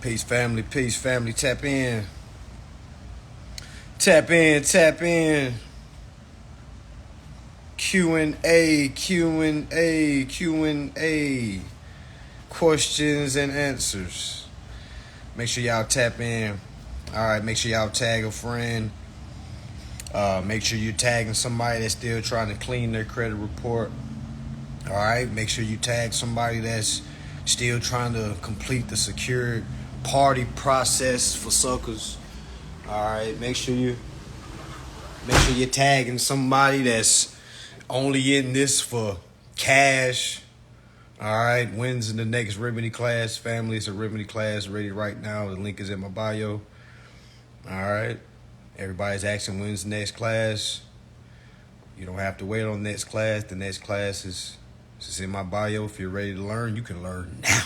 Peace, family. Peace, family. Tap in. Tap in. Tap in. Q&A. Q&A. Q&A. Questions and answers. Make sure y'all tap in. All right. Make sure y'all tag a friend. Make sure you're tagging somebody that's still trying to clean their credit report. All right. Make sure you tag somebody that's still trying to complete the secured party process for suckers. All right. Make sure you're tagging somebody that's only in this for cash. All right. When's in the next Remedy class? Family, it's a Remedy class ready right now. The link is in my bio. All right. Everybody's asking when's the next class. You don't have to wait on next class. The next class is in my bio. If you're ready to learn, you can learn now.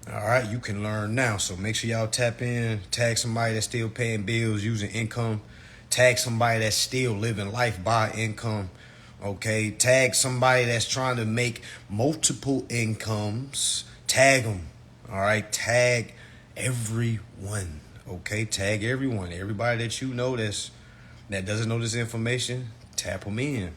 All right, you can learn now. So make sure y'all tap in. Tag somebody that's still paying bills using income. Tag somebody that's still living life by income. Okay, tag somebody that's trying to make multiple incomes. Tag them. All right, tag everyone. Okay, tag everyone. Everybody that you know that doesn't know this information, tap them in.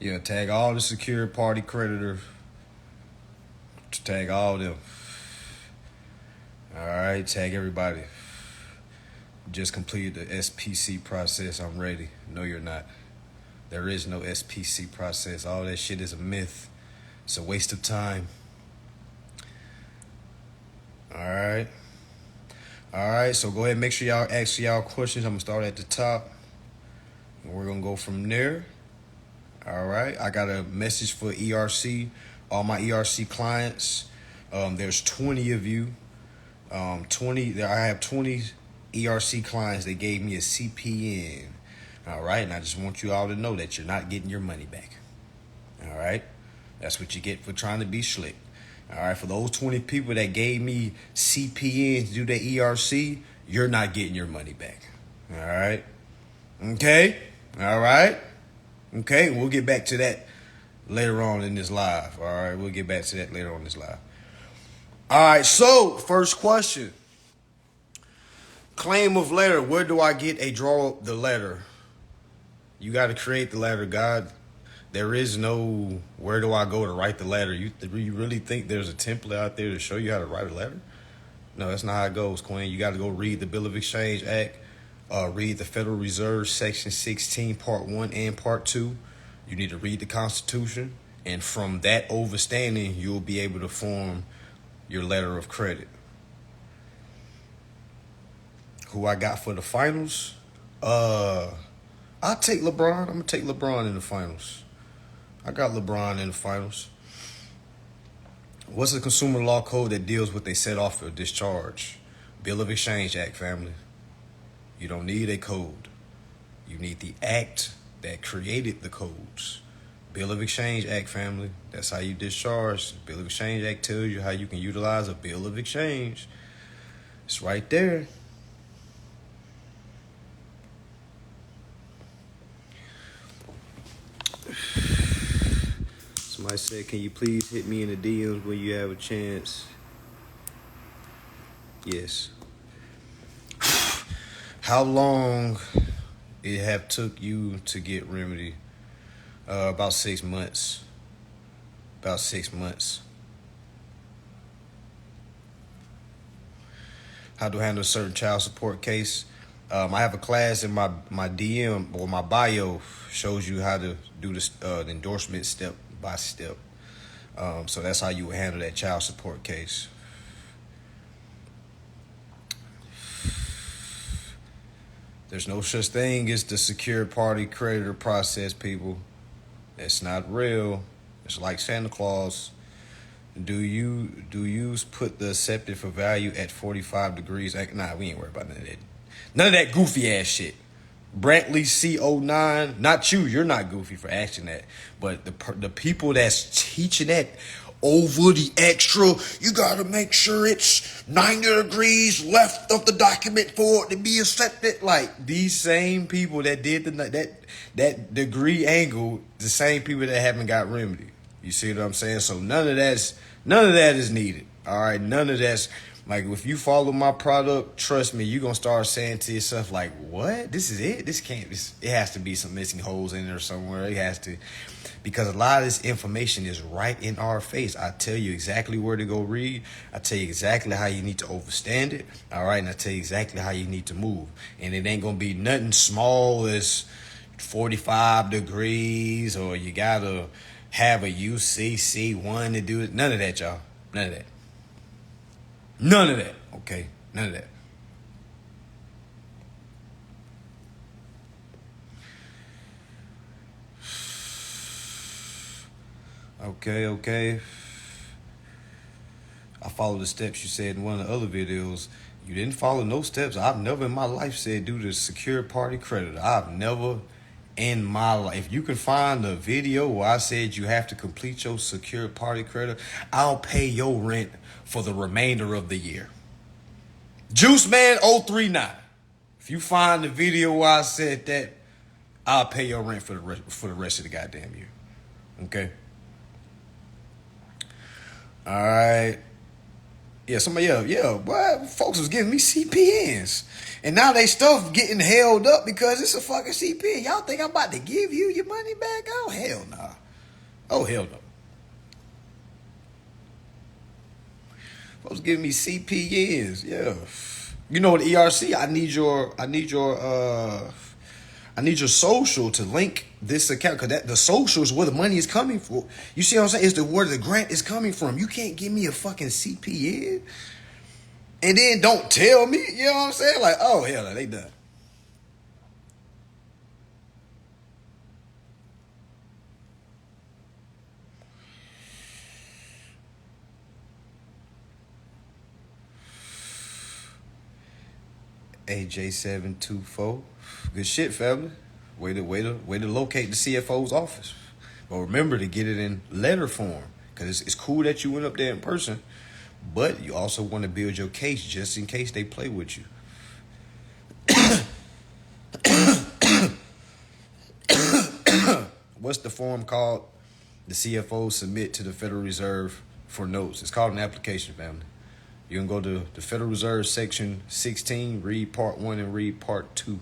Yeah, tag all the secured party creditors. Tag all them. All right, tag everybody. Just completed the SPC process. I'm ready. No, you're not. There is no SPC process. All that shit is a myth. It's a waste of time. All right. All right, so go ahead and make sure y'all ask y'all questions. I'm going to start at the top. And we're going to go from there. All right, I got a message for ERC, all my ERC clients. There's 20 of you. I have 20 ERC clients that gave me a CPN. All right, and I just want you all to know that you're not getting your money back. All right, that's what you get for trying to be slick. All right, for those 20 people that gave me CPN to do their ERC, you're not getting your money back. All right, okay, all right. Okay, we'll get back to that later on in this live. All right, we'll get back to that later on in this live. All right, so first question. Claim of letter. Where do I get a draw up the letter? You got to create the letter, God. There is no where do I go to write the letter. You really think there's a template out there to show you how to write a letter? No, that's not how it goes, Queen. You got to go read the Bill of Exchange Act. Read the Federal Reserve Section 16, Part 1 and Part 2. You need to read the Constitution. And from that overstanding, you'll be able to form your letter of credit. Who I got for the finals? I'll take LeBron. I'm going to take LeBron in the finals. I got LeBron in the finals. What's the consumer law code that deals with a set off or discharge? Bill of Exchange Act, family. You don't need a code. You need the act that created the codes. Bill of Exchange Act, family. That's how you discharge. Bill of Exchange Act tells you how you can utilize a bill of exchange. It's right there. Somebody said, can you please hit me in the DMs when you have a chance? Yes. How long it have took you to get Remedy? About 6 months. About 6 months. How to handle a certain child support case? I have a class in my DM or my bio shows you how to do the endorsement step by step. So that's how you would handle that child support case. There's no such thing as the secured party creditor process, people. It's not real. It's like Santa Claus. Do you put the accepted for value at 45 degrees? Nah, we ain't worried about none of that. None of that goofy ass shit. Brantley C09, not you. You're not goofy for asking that. But the people that's teaching that over the extra. You gotta make sure it's 90 degrees left of the document for it to be accepted. Like these same people that did that degree angle, the same people that haven't got remedy. You see what I'm saying? So none of that is needed. All right, none of that's like if you follow my product, trust me, you're gonna start saying to yourself, like, what? This is it? It has to be some missing holes in there somewhere. It has to, because a lot of this information is right in our face. I tell you exactly where to go read. I tell you exactly how you need to overstand it. All right, and I tell you exactly how you need to move. And it ain't gonna be nothing small as 45 degrees or you gotta have a UCC1 to do it. None of that, y'all. None of that. None of that. Okay? None of that. Okay. I followed the steps you said in one of the other videos. You didn't follow no steps. I've never in my life said do the secure party creditor. I've never in my life. If you can find a video where I said you have to complete your secure party creditor, I'll pay your rent for the remainder of the year. Juice Man 039. If you find the video where I said that, I'll pay your rent for the rest of the goddamn year. Okay? All right. Yeah, boy, folks was giving me CPNs. And now they stuff getting held up because it's a fucking CPN. Y'all think I'm about to give you your money back? Oh, hell nah. Oh, hell no. Folks giving me CPNs, yeah. You know what, ERC, I need your social to link this account, because the social is where the money is coming from. You see what I'm saying? It's where the grant is coming from. You can't give me a fucking CPN and then don't tell me. You know what I'm saying? Like, oh, hell no, they done. AJ724. Good shit, family. Way to locate the CFO's office. But remember to get it in letter form, because it's cool that you went up there in person, but you also want to build your case just in case they play with you. What's the form called? The CFO submit to the Federal Reserve for notes. It's called an application, family. You can go to the Federal Reserve section 16, read part 1 and read part 2.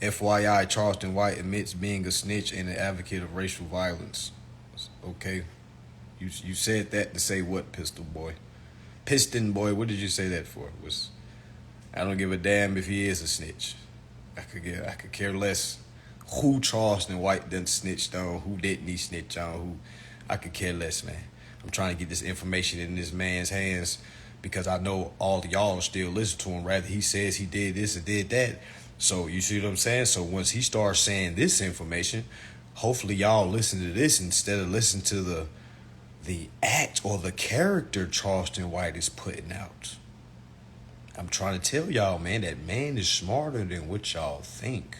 FYI, Charleston White admits being a snitch and an advocate of racial violence. Okay. You said that to say what, Pistol Boy? Piston Boy, what did you say that for? I don't give a damn if he is a snitch. I could care less who Charleston White done snitched on, who didn't he snitch on, who. I could care less, man. I'm trying to get this information in this man's hands because I know all of y'all still listen to him. Rather, he says he did this or did that. So you see what I'm saying? So once he starts saying this information, hopefully y'all listen to this instead of listen to the act or the character Charleston White is putting out. I'm trying to tell y'all, man, that man is smarter than what y'all think.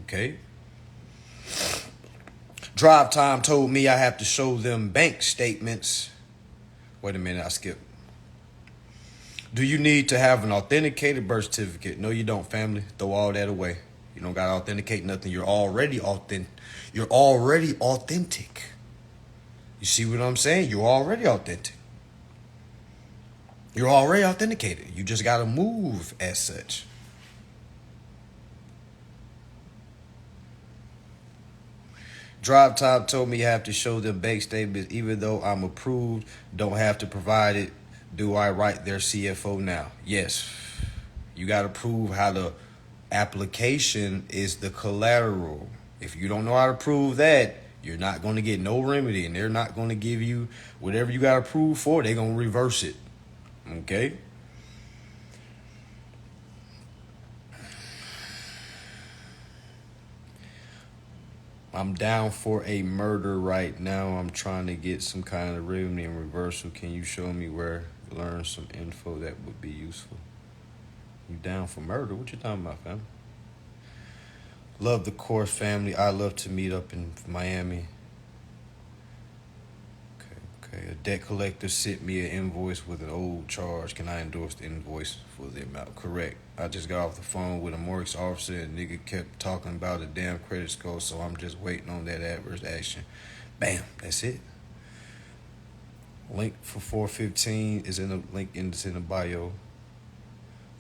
Okay? Drive Time told me I have to show them bank statements. Wait a minute, I skipped. Do you need to have an authenticated birth certificate? No, you don't, family. Throw all that away. You don't got to authenticate nothing. You're already authentic. You see what I'm saying? You're already authentic. You're already authenticated. You just got to move as such. Drive Top told me I have to show them bank statements even though I'm approved, don't have to provide it. Do I write their CFO now? Yes. You got to prove how the application is the collateral. If you don't know how to prove that, you're not going to get no remedy, and they're not going to give you whatever you got to prove for. They're going to reverse it. Okay? I'm down for a murder right now. I'm trying to get some kind of remedy and reversal. Can you show me where? Learn some info that would be useful. You down for murder? What you talking about, fam? Love the core family. I love to meet up in Miami. Okay. A debt collector sent me an invoice with an old charge. Can I endorse the invoice for the amount? Correct. I just got off the phone with a mortgage officer and nigga kept talking about a damn credit score, so I'm just waiting on that adverse action. Bam. That's it. Link for 415 is in the link in the bio.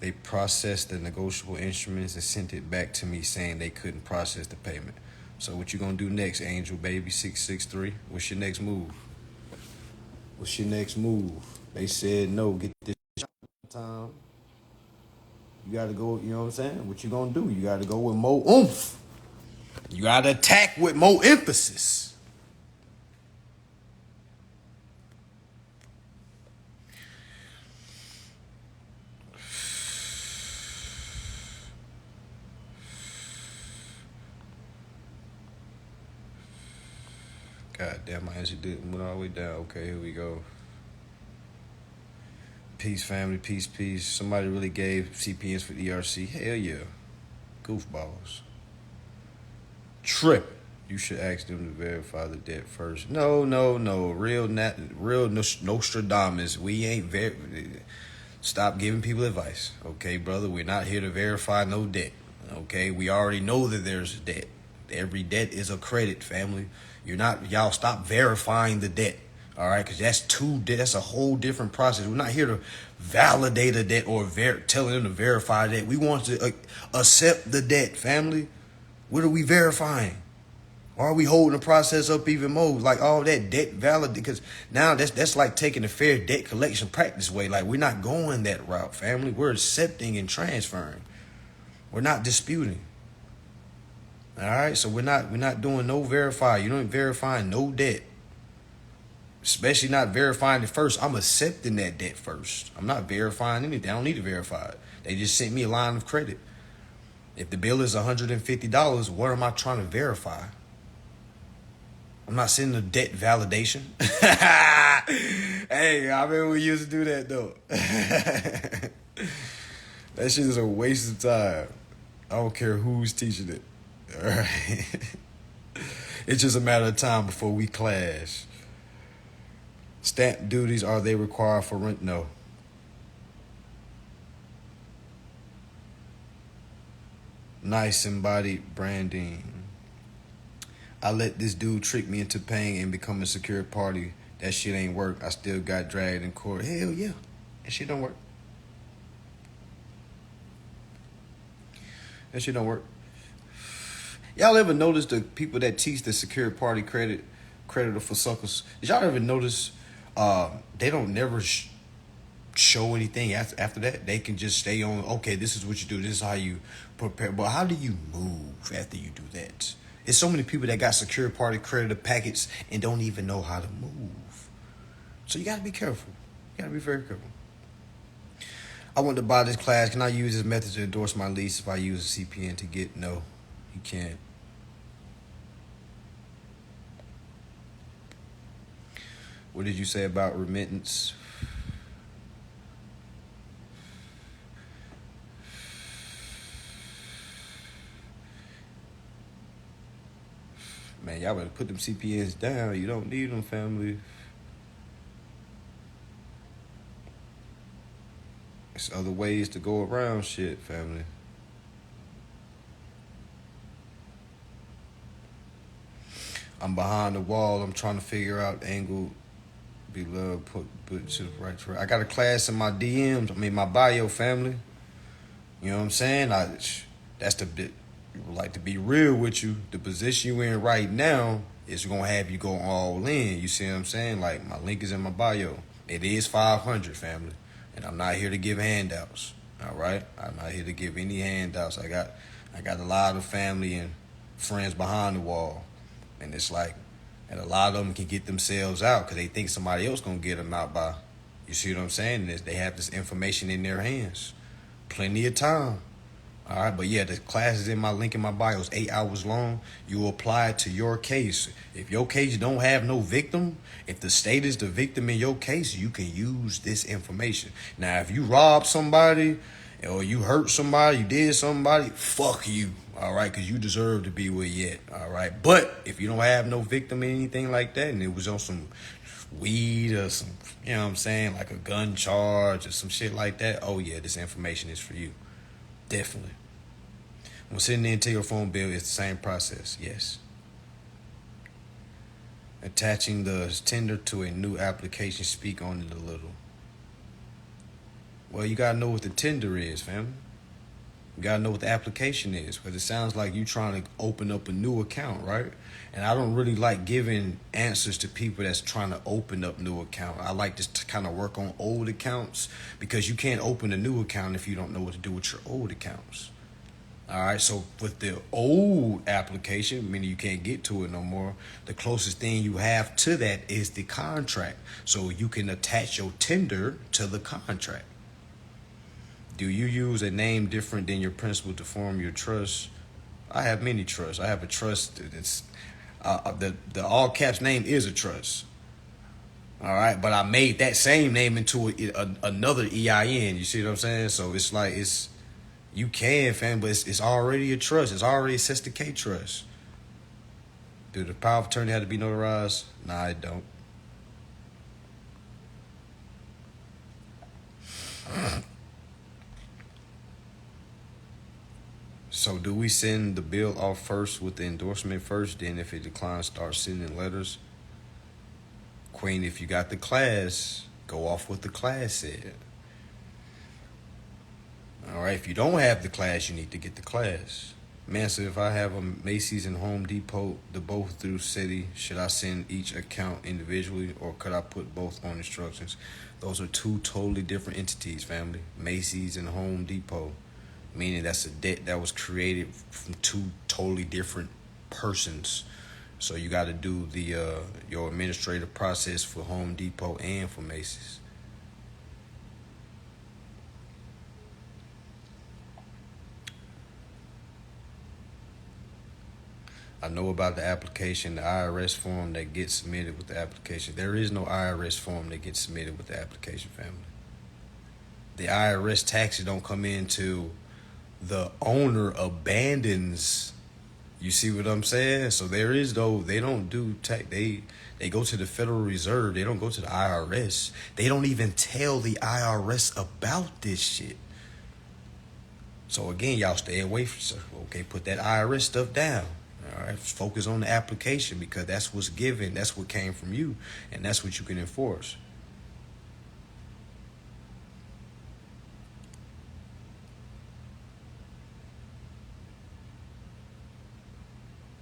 They processed the negotiable instruments and sent it back to me saying they couldn't process the payment. So what you gonna do next, Angel Baby 663? What's your next move? What's your next move? They said no, get this time. You gotta go, you know what I'm saying? What you gonna do? You gotta go with more oomph. You gotta attack with more emphasis. God damn, my answer went all the way down. Okay, here we go. Peace, family. Peace. Somebody really gave CPNs for ERC. Hell yeah. Goofballs. Tripping. You should ask them to verify the debt first. No. Real Nostradamus. We ain't Stop giving people advice. Okay, brother? We're not here to verify no debt. Okay? We already know that there's debt. Every debt is a credit, family. Y'all stop verifying the debt. All right, because that's a whole different process. We're not here to validate a debt or telling them to verify that. We want to accept the debt, family. What are we verifying? Why are we holding the process up even more? Like all that debt valid, because now that's like taking the fair debt collection practice way. Like we're not going that route, family. We're accepting and transferring. We're not disputing. All right, so we're not doing no verify. You don't verify no debt. Especially not verifying it first. I'm accepting that debt first. I'm not verifying anything. I don't need to verify it. They just sent me a line of credit. If the bill is $150, what am I trying to verify? I'm not sending a debt validation. Hey, I remember we used to do that though. That shit is a waste of time. I don't care who's teaching it. All right. It's just a matter of time before we clash. Stamp duties, are they required for rent? No. Nice embodied branding. I let this dude trick me into paying and become a secure party. That shit ain't work. I still got dragged in court. Hell yeah. That shit don't work. That shit don't work. Y'all ever notice the people that teach the secure party creditor for suckers? Did y'all ever notice they don't never show anything after that? They can just stay on, okay, this is what you do. This is how you prepare. But how do you move after you do that? There's so many people that got secure party creditor packets and don't even know how to move. So you got to be careful. You got to be very careful. I want to buy this class. Can I use this method to endorse my lease if I use a CPN to get? No, you can't. What did you say about remittance? Man, y'all better put them CPNs down. You don't need them, family. There's other ways to go around shit, family. I'm behind the wall. I'm trying to figure out angle. Be love, put to the right track. I got a class in my DMs. My bio, family. You know what I'm saying? That's the bit. Like, to be real with you, the position you in right now is gonna have you go all in. You see what I'm saying? Like, my link is in my bio. It is 500, family, and I'm not here to give handouts. All right, I'm not here to give any handouts. I got a lot of family and friends behind the wall, and it's like, and a lot of them can get themselves out because they think somebody else gonna get them out by. You see what I'm saying? They have this information in their hands. Plenty of time. All right, but yeah, the class is in my link in my bio. It's 8 hours long. You apply it to your case. If your case don't have no victim, if the state is the victim in your case, you can use this information. Now, if you rob somebody or you hurt somebody, you did somebody, fuck you. All right, because you deserve to be where you at. All right, but if you don't have no victim or anything like that, and it was on some weed or some, you know what I'm saying, like a gun charge or some shit like that, oh yeah, this information is for you. Definitely. When sending into your phone bill, it's the same process. Yes. Attaching the tender to a new application. Speak on it a little. Well, you gotta know what the tender is, fam. You gotta know what the application is, because it sounds like you trying to open up a new account, right? And I don't really like giving answers to people that's trying to open up new account. I like to kind of work on old accounts, because you can't open a new account if you don't know what to do with your old accounts. All right, so with the old application, meaning you can't get to it no more, the closest thing you have to that is the contract. So you can attach your tender to the contract. Do you use a name different than your principal to form your trust? I have many trusts. I have a trust that's the all caps name is a trust. All right, but I made that same name into another EIN. You see what I'm saying? So it's like you can, fam, but it's already a trust. It's already a Sister K trust. Do the power of attorney have to be notarized? Nah, it don't. So do we send the bill off first with the endorsement first? Then if it declines, start sending letters? Queen, if you got the class, go off what the class said. All right, if you don't have the class, you need to get the class. Mansa, if I have a Macy's and Home Depot, the both through city, should I send each account individually, or could I put both on instructions? Those are two totally different entities, family. Macy's and Home Depot, meaning that's a debt that was created from two totally different persons. So you got to do the your administrative process for Home Depot and for Macy's. I know about the application, the IRS form that gets submitted with the application. There is no IRS form that gets submitted with the application, family. The IRS taxes don't come in till the owner abandons. You see what I'm saying? So there is they don't do tax. They go to the Federal Reserve. They don't go to the IRS. They don't even tell the IRS about this shit. So again, y'all stay away from. Okay, put that IRS stuff down. All right, focus on the application, because that's what's given. That's what came from you, and that's what you can enforce.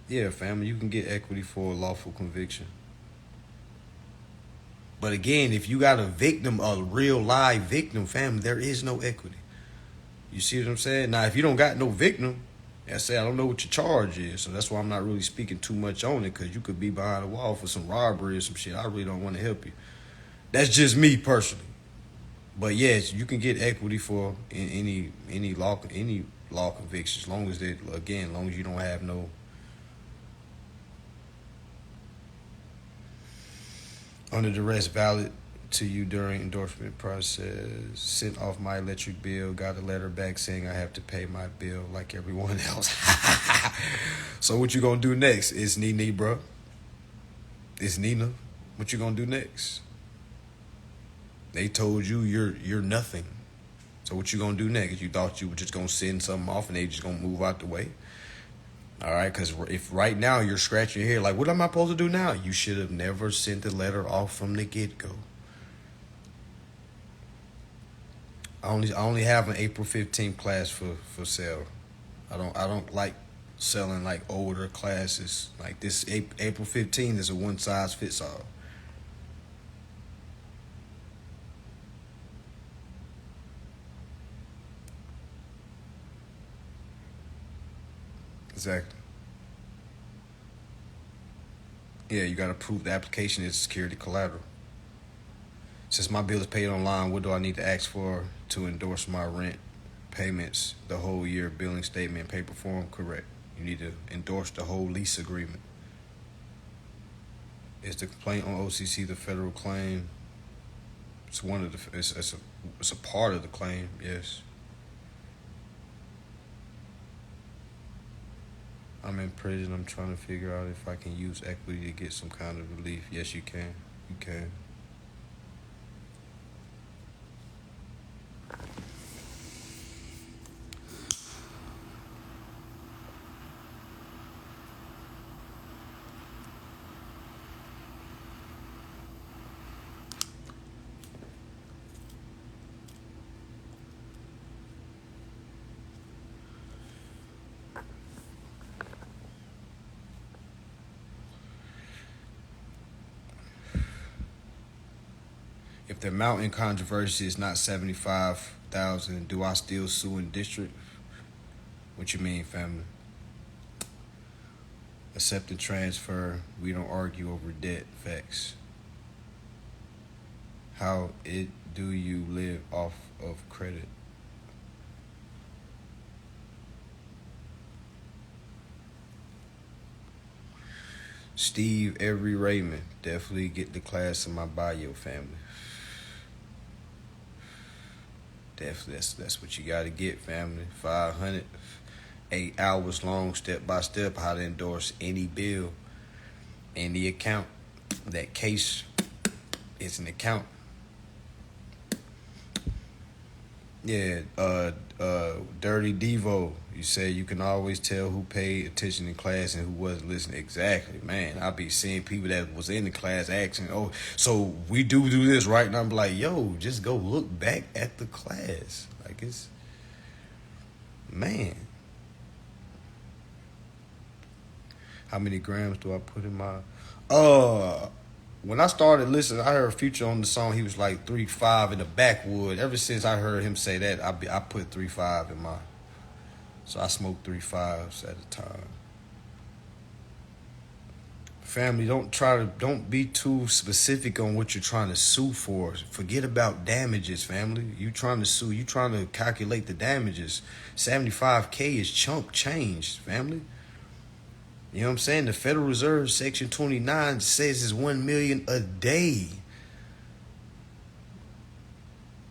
Yeah, family, you can get equity for a lawful conviction. But again, if you got a victim, a real live victim, family, there is no equity. You see what I'm saying? Now, if you don't got no victim, I say I don't know what your charge is, so that's why I'm not really speaking too much on it, because you could be behind a wall for some robbery or some shit. I really don't want to help you. That's just me personally. But yes, you can get equity for any law convictions, as long as as long as you don't have no. Under duress, valid to you during endorsement process. Sent off my electric bill. Got a letter back saying I have to pay my bill like everyone else. So what you gonna do next? It's Nene, bro. It's Nina. What you gonna do next? They told you you're nothing. So what you gonna do next? You thought you were just gonna send something off and they just gonna move out the way? All right, because if right now you're scratching your head like, what am I supposed to do now? You should have never sent the letter off from the get-go. I only have an April 15th class for sale. I don't like selling like older classes. Like this April 15th is a one size fits all. Exactly. Yeah, you got to prove the application is security collateral. Since my bill is paid online, what do I need to ask for to endorse my rent payments, the whole year billing statement, paper form? Correct. You need to endorse the whole lease agreement. Is the complaint on OCC the federal claim? It's one of the. It's a part of the claim. Yes. I'm in prison. I'm trying to figure out if I can use equity to get some kind of relief. Yes, you can. You can. If the amount in controversy is not 75,000, do I still sue in district? What you mean, family? Accept and transfer. We don't argue over debt. Facts. How it do you live off of credit? Steve Every Raymond. Definitely get the class in my bio, family. Definitely, that's what you got to get, family. 500, 8 hours long, step by step, how to endorse any bill, any account. That case is an account. Yeah, Dirty Devo. You say you can always tell who paid attention in class and who wasn't listening. Exactly, man. I be seeing people that was in the class asking, "Oh, so we do this, right?" And I'm like, "Yo, just go look back at the class. Like it's, man. How many grams do I put in my? When I started listening, I heard Future on the song. He was like 3.5 in the backwood. Ever since I heard him say that, I put 3.5 in my. So I smoke 3.5s at a time. Family, don't be too specific on what you're trying to sue for. Forget about damages, family. You trying to sue, you trying to calculate the damages. 75K is chump change, family. You know what I'm saying? The Federal Reserve Section 29 says it's 1 million a day.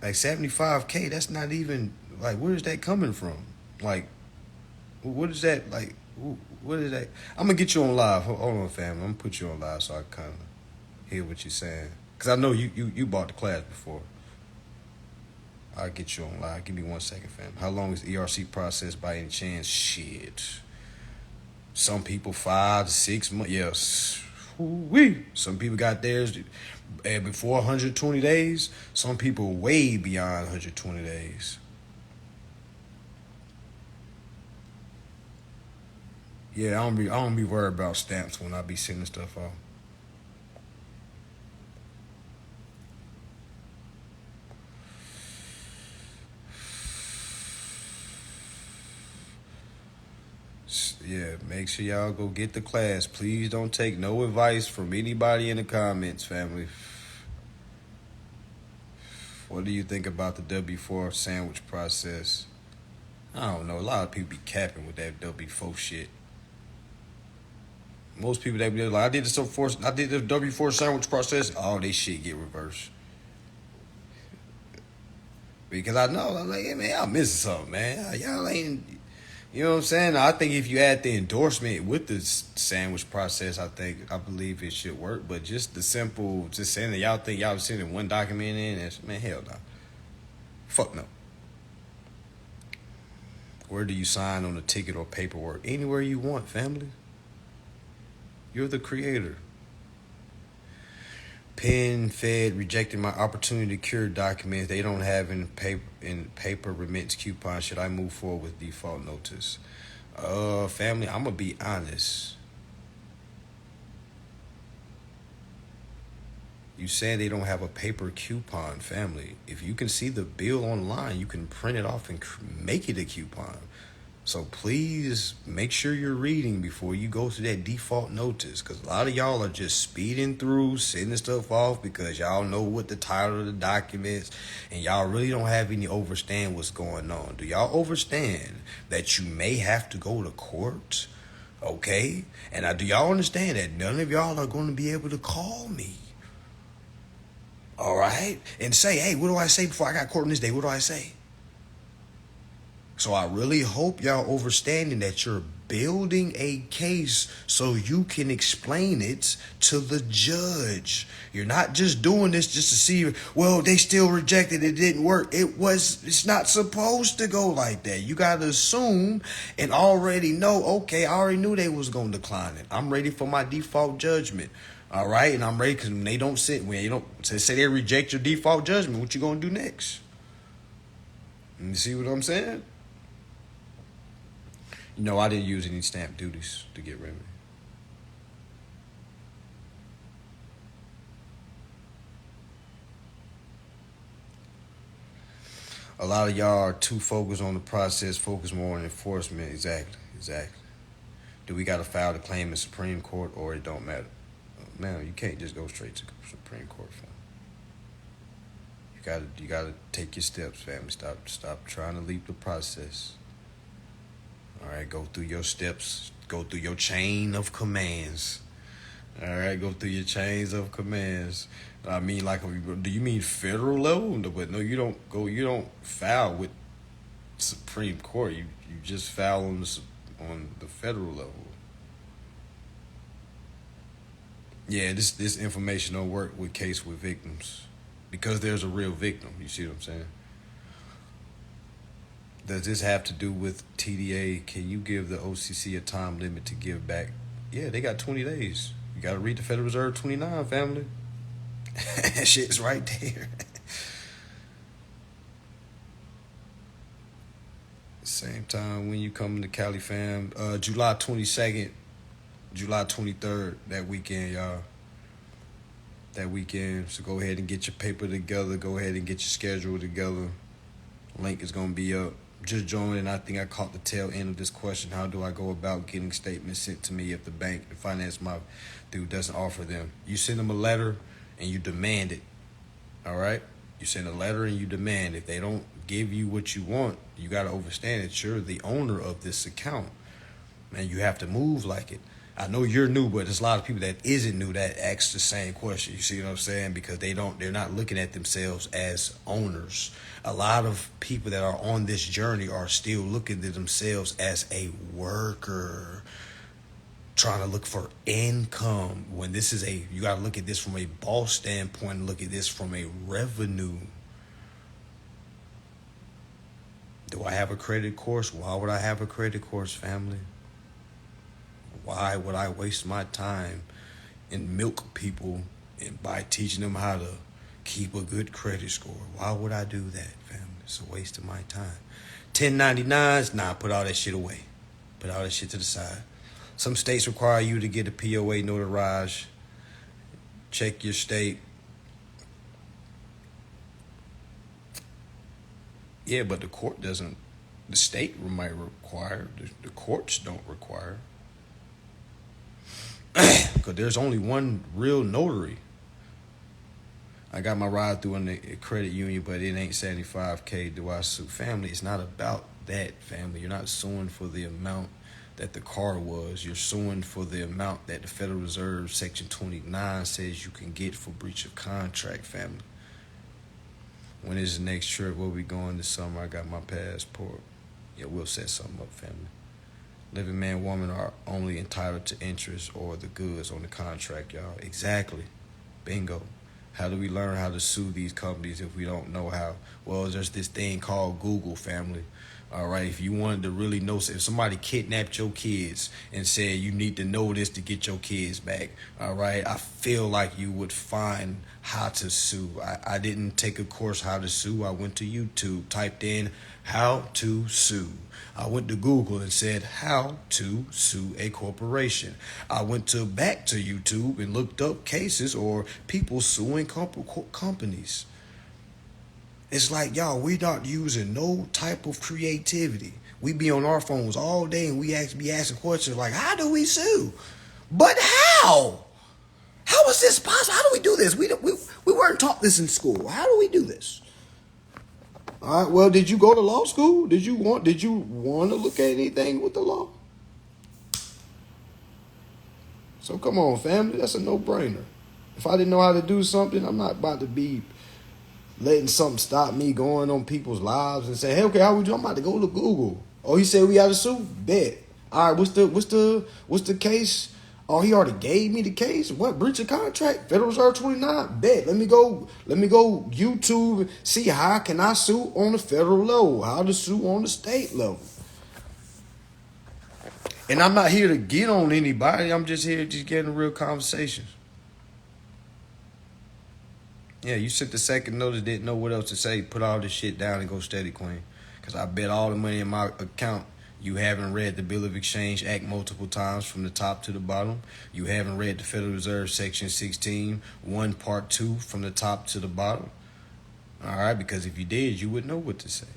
Like 75K, that's not even like where is that coming from? Like what is that like? What is that? I'm gonna get you on live. Hold on, fam. I'm gonna put you on live so I kind of hear what you're saying. Cause I know you bought the class before. I'll get you on live. Give me 1 second, fam. How long is ERC process by any chance? Shit. Some people 5 to 6 months. Yes. Woo-wee. Some people got theirs before 120 days. Some people way beyond 120 days. Yeah, I don't be worried about stamps when I be sending stuff off. Yeah, make sure y'all go get the class. Please don't take no advice from anybody in the comments, family. What do you think about the W4 sandwich process? I don't know. A lot of people be capping with that W4 shit. Most people that be like, I did the W4 sandwich process. All this shit get reversed. Because I know, I'm like, hey, man, y'all missing something, man. Y'all ain't, you know what I'm saying? I think if you add the endorsement with the sandwich process, I believe it should work. But just the simple, just saying that y'all think y'all sending one document in, man, hell no. Fuck no. Where do you sign on the ticket or paperwork? Anywhere you want, family. You're the creator. Penn Fed rejected my opportunity to cure documents they don't have in paper remittance coupon. Should I move forward with default notice? Family, I'm gonna be honest. You saying they don't have a paper coupon, family. If you can see the bill online, you can print it off and make it a coupon. So please make sure you're reading before you go to that default notice. Because a lot of y'all are just speeding through, sending stuff off because y'all know what the title of the documents and y'all really don't have any understand what's going on. Do y'all understand that you may have to go to court? Okay? And do y'all understand that none of y'all are going to be able to call me? All right? And say, hey, what do I say before I got court on this day? What do I say? So I really hope y'all understanding that you're building a case so you can explain it to the judge. You're not just doing this just to see, well, they still rejected it, didn't work. It's not supposed to go like that. You got to assume and already know, okay, I already knew they was going to decline it. I'm ready for my default judgment. All right, and I'm ready because when they don't say they reject your default judgment, what you gonna do next? You see what I'm saying? You know, I didn't use any stamp duties to get remedy. A lot of y'all are too focused on the process, focus more on enforcement. Exactly. Do we got to file the claim in Supreme Court or it don't matter? Man, you can't just go straight to Supreme Court, fam. You gotta take your steps, family. Stop trying to leap the process. All right, go through your steps. Go through your chain of commands. All right, go through your chains of commands. I mean, like, do you mean federal level? But no, you don't go. You don't file with Supreme Court. You just file on the federal level. Yeah, this information don't work with victims because there's a real victim. You see what I'm saying? Does this have to do with TDA? Can you give the OCC a time limit to give back? Yeah, they got 20 days. You got to read the Federal Reserve 29, family. That shit's right there. Same time when you come to Cali, fam. July 22nd. July 23rd, that weekend, y'all. That weekend. So go ahead and get your paper together. Go ahead and get your schedule together. Link is going to be up. Just joined, I think I caught the tail end of this question. How do I go about getting statements sent to me if the bank and finance my dude doesn't offer them? You send them a letter and you demand it. All right? You send a letter and you demand. If they don't give you what you want, you got to understand that you're the owner of this account. Man, you have to move like it. I know you're new, but there's a lot of people that isn't new that ask the same question. You see what I'm saying? Because they're not looking at themselves as owners. A lot of people that are on this journey are still looking at themselves as a worker, trying to look for income. When this is you got to look at this from a boss standpoint and look at this from a revenue. Do I have a credit course? Why would I have a credit course, family? Why would I waste my time and milk people and by teaching them how to keep a good credit score? Why would I do that, family? It's a waste of my time. 1099s, nah, put all that shit away. Put all that shit to the side. Some states require you to get a POA notarized. Check your state. Yeah, but the court doesn't. The state might require. The courts don't require. Because there's only one real notary. I got my ride through in the credit union, but it ain't $75K. Do I sue? Family, it's not about that, family. You're not suing for the amount that the car was. You're suing for the amount that the Federal Reserve Section 29 says you can get for breach of contract, family. When is the next trip? Where we going this summer? I got my passport. Yeah, we'll set something up, family. Living man, woman are only entitled to interest or the goods on the contract, y'all. Exactly. Bingo. How do we learn how to sue these companies if we don't know how? Well, there's this thing called Google, family. All right, if you wanted to really know, if somebody kidnapped your kids and said you need to know this to get your kids back, all right, I feel like you would find how to sue. I didn't take a course how to sue. I went to YouTube, typed in how to sue. I went to Google and said how to sue a corporation. I went back to YouTube and looked up cases or people suing companies. It's like, y'all, we not using no type of creativity. We be on our phones all day and we be asking questions like, how do we sue? But how? How is this possible? How do we do this? We weren't taught this in school. How do we do this? All right, well, did you go to law school? Did you want to look at anything with the law? So come on, family. That's a no-brainer. If I didn't know how to do something, I'm not about to be letting something stop me going on people's lives and say, hey, okay, how we do? I'm about to go to Google. Oh, he said we got to sue? Bet. All right, what's the case? Oh, he already gave me the case. What, breach of contract? Federal Reserve 29. Bet. Let me go YouTube, see how can I sue on the federal level, how to sue on the state level. And I'm not here to get on anybody. I'm just here just getting a real conversation. Yeah, you sent the second notice, didn't know what else to say. Put all this shit down and go steady, Queen. Because I bet all the money in my account, you haven't read the Bill of Exchange Act multiple times from the top to the bottom. You haven't read the Federal Reserve Section 16, 1 Part 2 from the top to the bottom. All right, because if you did, you would know what to say.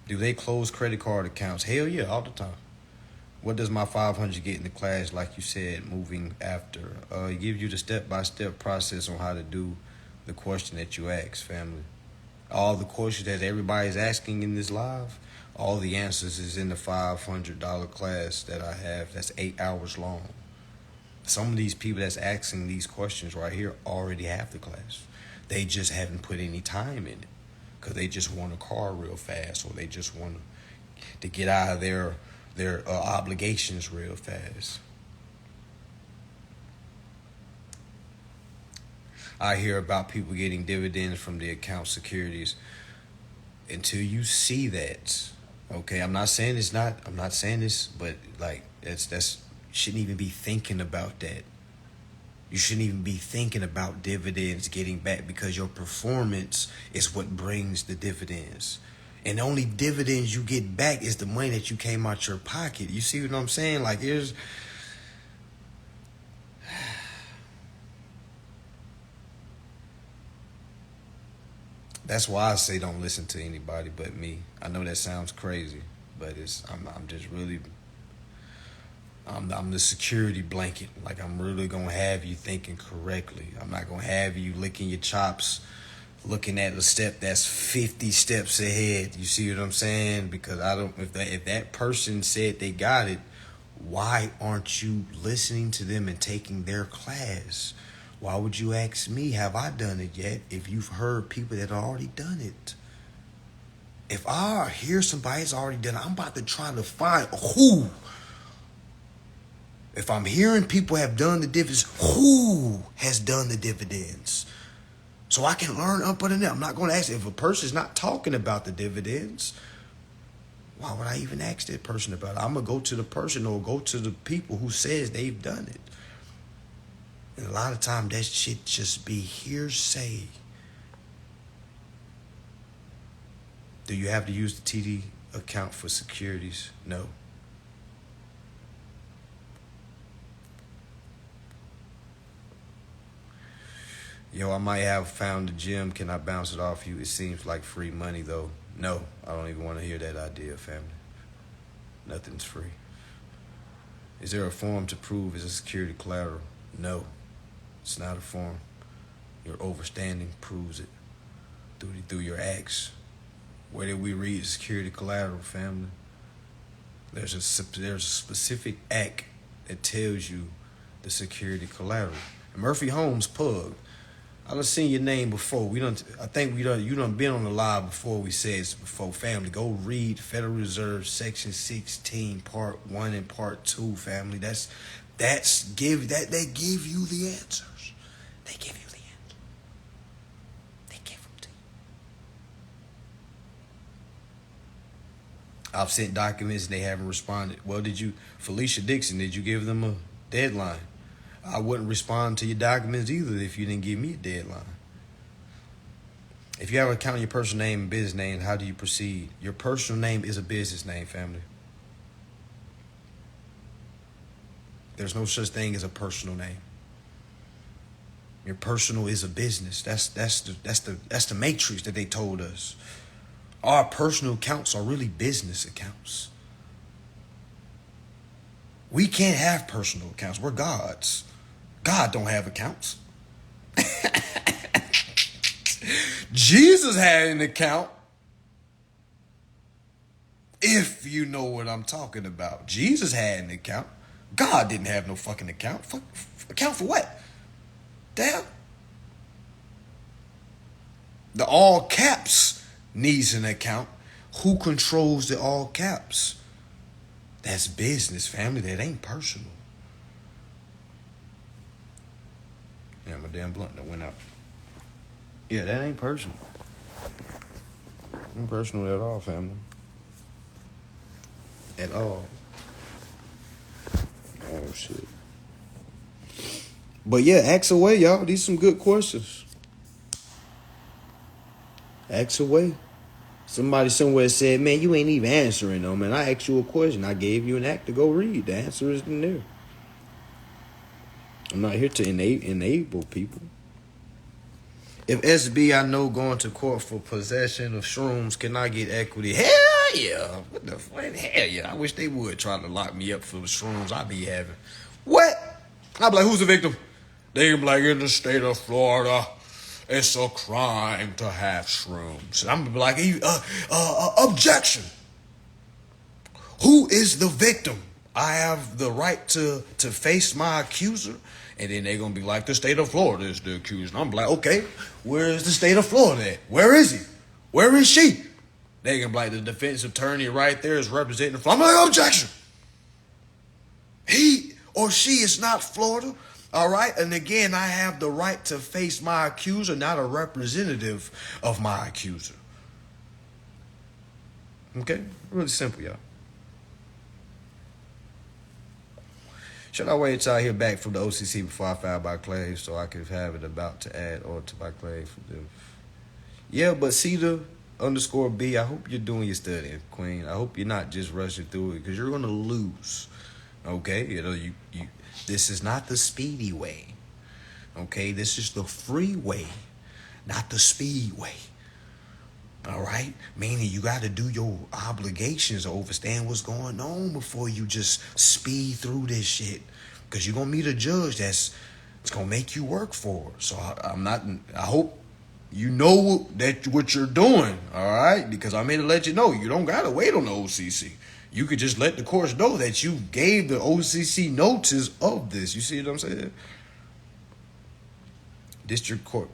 Do they close credit card accounts? Hell yeah, all the time. What does my 500 get in the class, like you said, moving after? It gives you the step-by-step process on how to do the question that you ask, family. All the questions that everybody's asking in this live, all the answers is in the $500 class that I have that's 8 hours long. Some of these people that's asking these questions right here already have the class. They just haven't put any time in it because they just want a car real fast, or they just want to get out of their obligations real fast. I hear about people getting dividends from the account securities. Until you see that, okay, I'm not saying this, but like that's you shouldn't even be thinking about that. You shouldn't even be thinking about dividends getting back, because your performance is what brings the dividends. And the only dividends you get back is the money that you came out your pocket. You see what I'm saying? Like, that's why I say don't listen to anybody but me. I know that sounds crazy, but I'm just really, I'm the security blanket. Like, I'm really gonna have you thinking correctly. I'm not gonna have you licking your chops, looking at a step that's 50 steps ahead. You see what I'm saying? Because I don't. If that person said they got it, why aren't you listening to them and taking their class? Why would you ask me, have I done it yet, if you've heard people that already done it? If I hear somebody's already done it, I'm about to try to find who. If I'm hearing people have done the dividends, who has done the dividends? So I can learn up under them. I'm not going to ask if a person's not talking about the dividends. Why would I even ask that person about it? I'm going to go to the person or go to the people who says they've done it. And a lot of time that shit just be hearsay. Do you have to use the TD account for securities? No. Yo, I might have found a gym. Can I bounce it off you? It seems like free money, though. No, I don't even want to hear that idea, family. Nothing's free. Is there a form to prove it's a security collateral? No, it's not a form. Your overstanding proves it through your acts. Where did we read security collateral, family? There's a specific act that tells you the security collateral. And Murphy Holmes, Pug. I done seen your name before. You done been on the live before. We said this before, family. Go read Federal Reserve Section 16, Part 1 and Part 2, family. They give you the answers. They give you the answers. They give them to you. I've sent documents and they haven't responded. Well, Felicia Dixon, did you give them a deadline? I wouldn't respond to your documents either if you didn't give me a deadline. If you have an account in your personal name and business name, how do you proceed? Your personal name is a business name, family. There's no such thing as a personal name. Your personal is a business. That's the matrix that they told us. Our personal accounts are really business accounts. We can't have personal accounts. We're gods. God don't have accounts. Jesus had an account. If you know what I'm talking about. Jesus had an account. God didn't have no fucking account. Account for what? Damn. The all caps needs an account. Who controls the all caps? That's business, family. That ain't personal. Yeah, my damn blunt that went out. Yeah, that ain't personal. Ain't personal at all, family. At all. Oh shit. But yeah, ask away, y'all. These some good questions. Ask away. Somebody somewhere said, "Man, you ain't even answering them." Man, I asked you a question. I gave you an act to go read. The answer is in there. I'm not here to enable people. If SB, I know going to court for possession of shrooms, can I get equity? Hell yeah. What the fuck? Hell yeah. I wish they would try to lock me up for the shrooms I be having. What? I'd be like, who's the victim? They be like, in the state of Florida, it's a crime to have shrooms. And I'm gonna be like, objection. Who is the victim? I have the right to face my accuser. And then they're going to be like, the state of Florida is the accuser. And I'm like, okay, where is the state of Florida at? Where is he? Where is she? They're going to be like, the defense attorney right there is representing the Florida. I'm like, objection. He or she is not Florida. All right. And again, I have the right to face my accuser, not a representative of my accuser. Okay? Really simple, y'all. Should I wait until I hear back from the OCC before I file my claim so I can have it about to add or to my claim for them? Yeah, but Cedar_B, I hope you're doing your studying, Queen. I hope you're not just rushing through it because you're going to lose. Okay? You this is not the speedy way. Okay? This is the freeway, not the speed way. All right? Meaning you got to do your obligations, understand what's going on before you just speed through this shit. Because you're going to meet a judge it's going to make you work for. So I hope you know that what you're doing, all right? Because I'm here to let you know you don't got to wait on the OCC. You could just let the courts know that you gave the OCC notice of this. You see what I'm saying? District court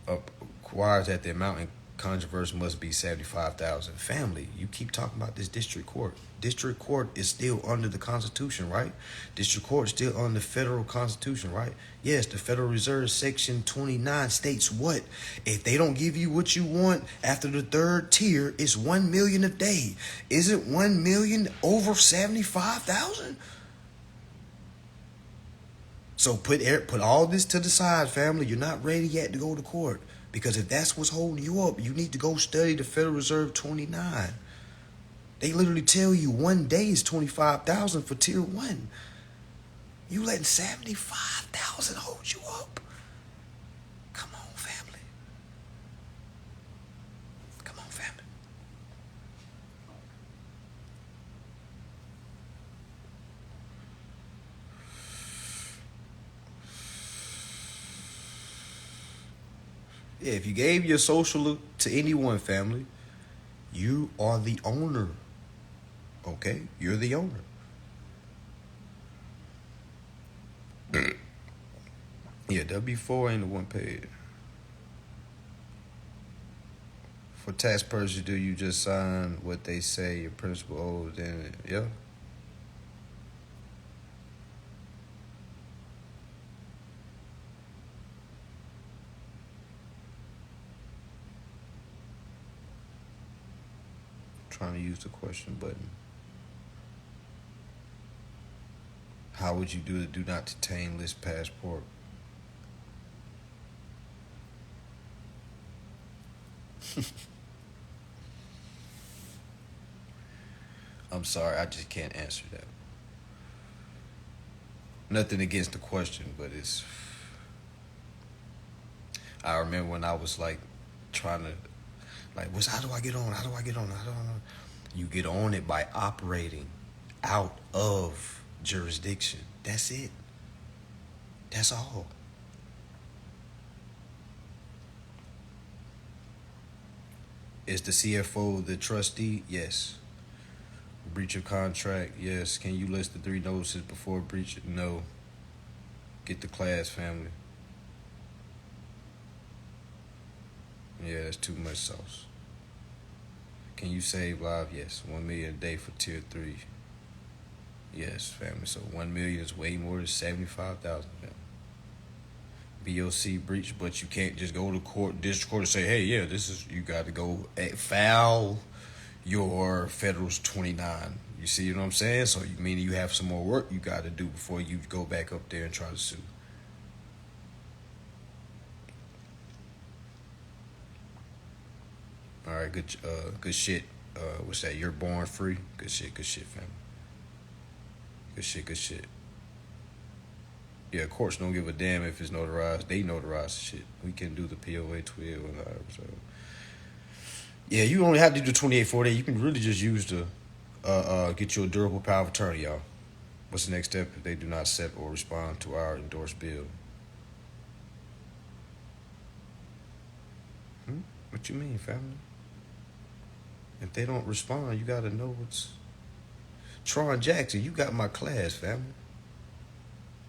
requires that the amount in controversy must be 75,000. Family, you keep talking about this district court. District court is still under the Constitution, right? District court is still under the federal Constitution, right? Yes, the Federal Reserve Section 29 states what? If they don't give you what you want after the third tier, it's 1 million a day. Isn't 1 million over 75,000? So put all this to the side, family. You're not ready yet to go to court. Because if that's what's holding you up, you need to go study the Federal Reserve 29. They literally tell you 1 day is 25,000 for tier 1. You letting 75,000 hold you up? Come on, family. Come on, family. Yeah, if you gave your social to anyone, family, you are the owner. Okay? You're the owner. Yeah, W4 ain't the one paid. For tax purposes, do you just sign what they say your principal owes? Then, yeah. Trying to use the question button. How would you do the do not detain list passport? I'm sorry, I just can't answer that. Nothing against the question, but I remember when I was like trying to, how do I get on? How do I get on? How do I know? You get on it by operating out of jurisdiction. That's it. That's all. Is the CFO the trustee? Yes. Breach of contract? Yes. Can you list the 3 notices before breach? No. Get the class, family. Yeah, that's too much sauce. Can you save live? Yes. 1 million a day for tier 3. Yes, family. So 1 million is way more than 75,000. BOC breach, but you can't just go to court, district court, and say, "Hey, yeah, this is." You got to go file your federals 29. You see what I'm saying? So you mean you have some more work you got to do before you go back up there and try to sue. All right, good shit. What's that? You're born free. Good shit, family. Good shit. Yeah, courts don't give a damn if it's notarized. They notarize the shit. We can do the POA 12 or whatever. So yeah, you only have to do 2840. You can really just use the get you a durable power of attorney, y'all. What's the next step if they do not accept or respond to our endorsed bill? What you mean, family? If they don't respond, you gotta know what's. Tron Jackson, you got my class, family.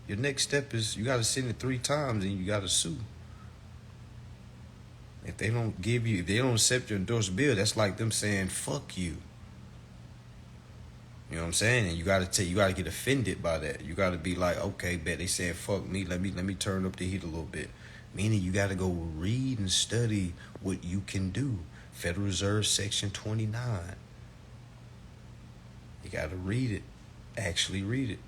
Your next step is you gotta send it 3 times and you gotta sue. If they don't accept your endorsed bill, that's like them saying fuck you. You know what I'm saying? And you gotta get offended by that. You gotta be like, okay, bet they saying fuck me. Let me turn up the heat a little bit. Meaning you gotta go read and study what you can do. Federal Reserve Section 29. You gotta read it. Actually read it.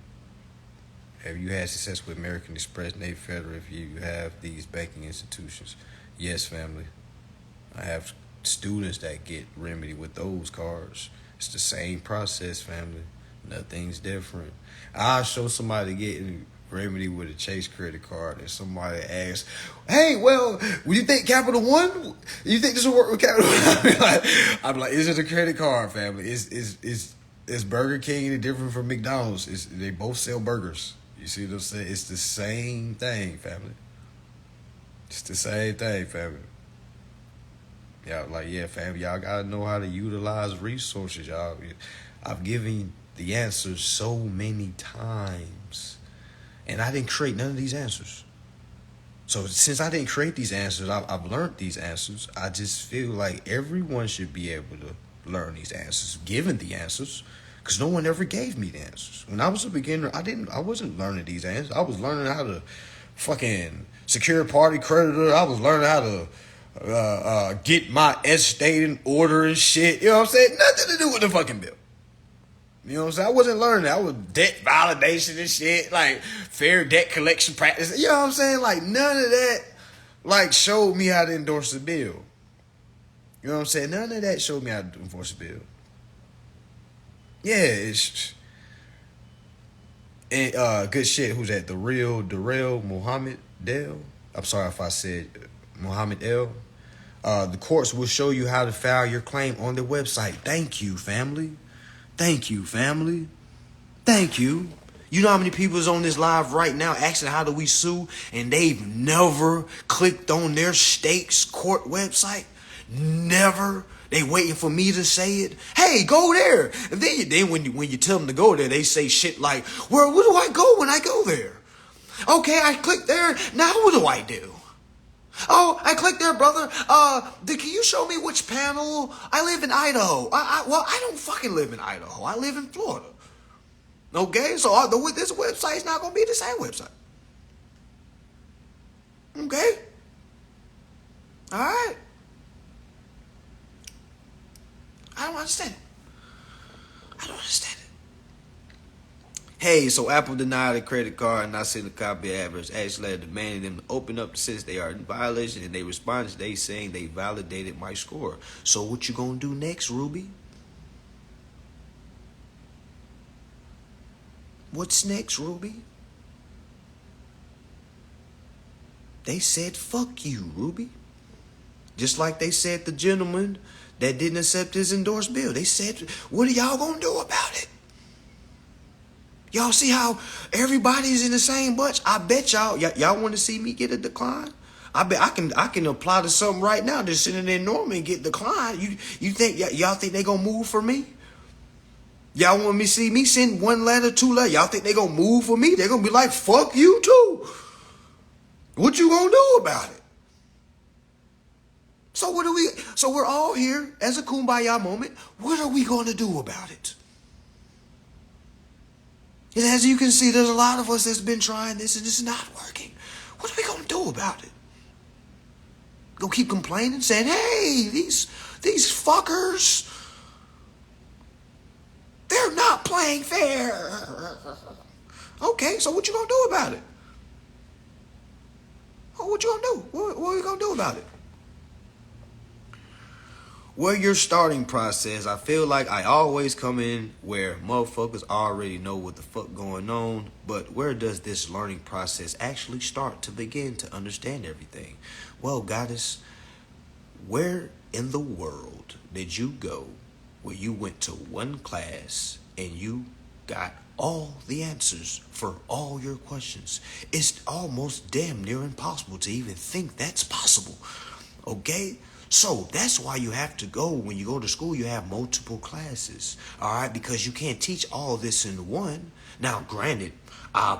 Have you had success with American Express, Navy Federal if you have these banking institutions? Yes, family. I have students that get remedy with those cards. It's the same process, family. Nothing's different. I'll show somebody getting remedy with a Chase credit card and somebody asks, hey, well, would you think Capital One? You think this will work with Capital One? I'm like, is it a credit card, family? Is Burger King any different from McDonald's? They both sell burgers. You see what I'm saying? It's the same thing, family. It's the same thing, family. Y'all like, yeah, family, y'all gotta know how to utilize resources, y'all. I've given the answers so many times. And I didn't create none of these answers. So since I didn't create these answers, I've learned these answers. I just feel like everyone should be able to learn these answers, given the answers, because no one ever gave me the answers. When I was a beginner, I wasn't learning these answers. I was learning how to fucking secure party creditor. I was learning how to get my estate in order and shit. You know what I'm saying? Nothing to do with the fucking bill. You know what I'm saying? I wasn't learning that. I was debt validation and shit, like fair debt collection practice. You know what I'm saying? Like none of that, like showed me how to endorse the bill. You know what I'm saying? None of that showed me how to enforce the bill. Yeah, it's and good shit. Who's that? The real Darrell Muhammad Dell. I'm sorry if I said Muhammad L. The courts will show you how to file your claim on their website. Thank you, family. Thank you, family. Thank you. You know how many people is on this live right now asking how do we sue, and they've never clicked on their state's court website? Never. They waiting for me to say it. Hey, go there. And then when you tell them to go there, they say shit like, well, where do I go when I go there? Okay, I clicked there. Now what do I do? Oh, I clicked there, brother. Can you show me which panel? I live in Idaho. Well, I don't fucking live in Idaho. I live in Florida. Okay, so this website is not going to be the same website. Okay? All right. I don't understand it. I don't understand it. Hey, so Apple denied a credit card and not sent a copy of adverse action letter demanding them to open up since they are in violation, and they responded today saying they validated my score. So what you gonna do next, Ruby? What's next, Ruby? They said fuck you, Ruby. Just like they said the gentleman that didn't accept his endorsed bill. They said, what are y'all gonna do about it? Y'all see how everybody's in the same bunch? I bet y'all want to see me get a decline? I bet I can apply to something right now that's sitting there normal and get declined. You think y'all think they gonna move for me? Y'all want me to see me send 1 letter, 2 letters? Y'all think they gonna move for me? They're gonna be like, fuck you too. What you gonna do about it? So we're all here as a kumbaya moment. What are we gonna do about it? As you can see, there's a lot of us that's been trying this and it's not working. What are we gonna do about it? Gonna keep complaining, saying, hey, these fuckers, they're not playing fair. Okay, so what you gonna do about it? What you gonna do? What are you gonna do about it? Well, your starting process, I feel like I always come in where motherfuckers already know what the fuck going on, but where does this learning process actually start to begin to understand everything? Well, goddess, where in the world did you go where you went to one class and you got all the answers for all your questions? It's almost damn near impossible to even think that's possible. Okay? So that's why you have to go, when you go to school, you have multiple classes. All right? Because you can't teach all this in one. Now, granted, I've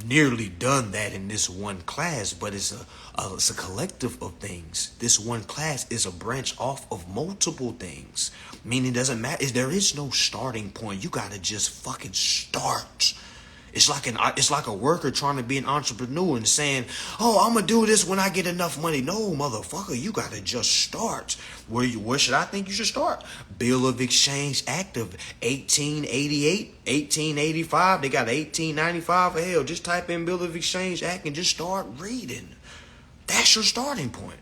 nearly done that in this one class, but it's a collective of things. This one class is a branch off of multiple things. Meaning it doesn't matter. There is no starting point. You got to just fucking start. It's like a worker trying to be an entrepreneur and saying, "Oh, I'm gonna do this when I get enough money." No, motherfucker, you gotta just start. Where should I think you should start? Bill of Exchange Act of 1888, 1885. They got 1895. Hell, just type in Bill of Exchange Act and just start reading. That's your starting point.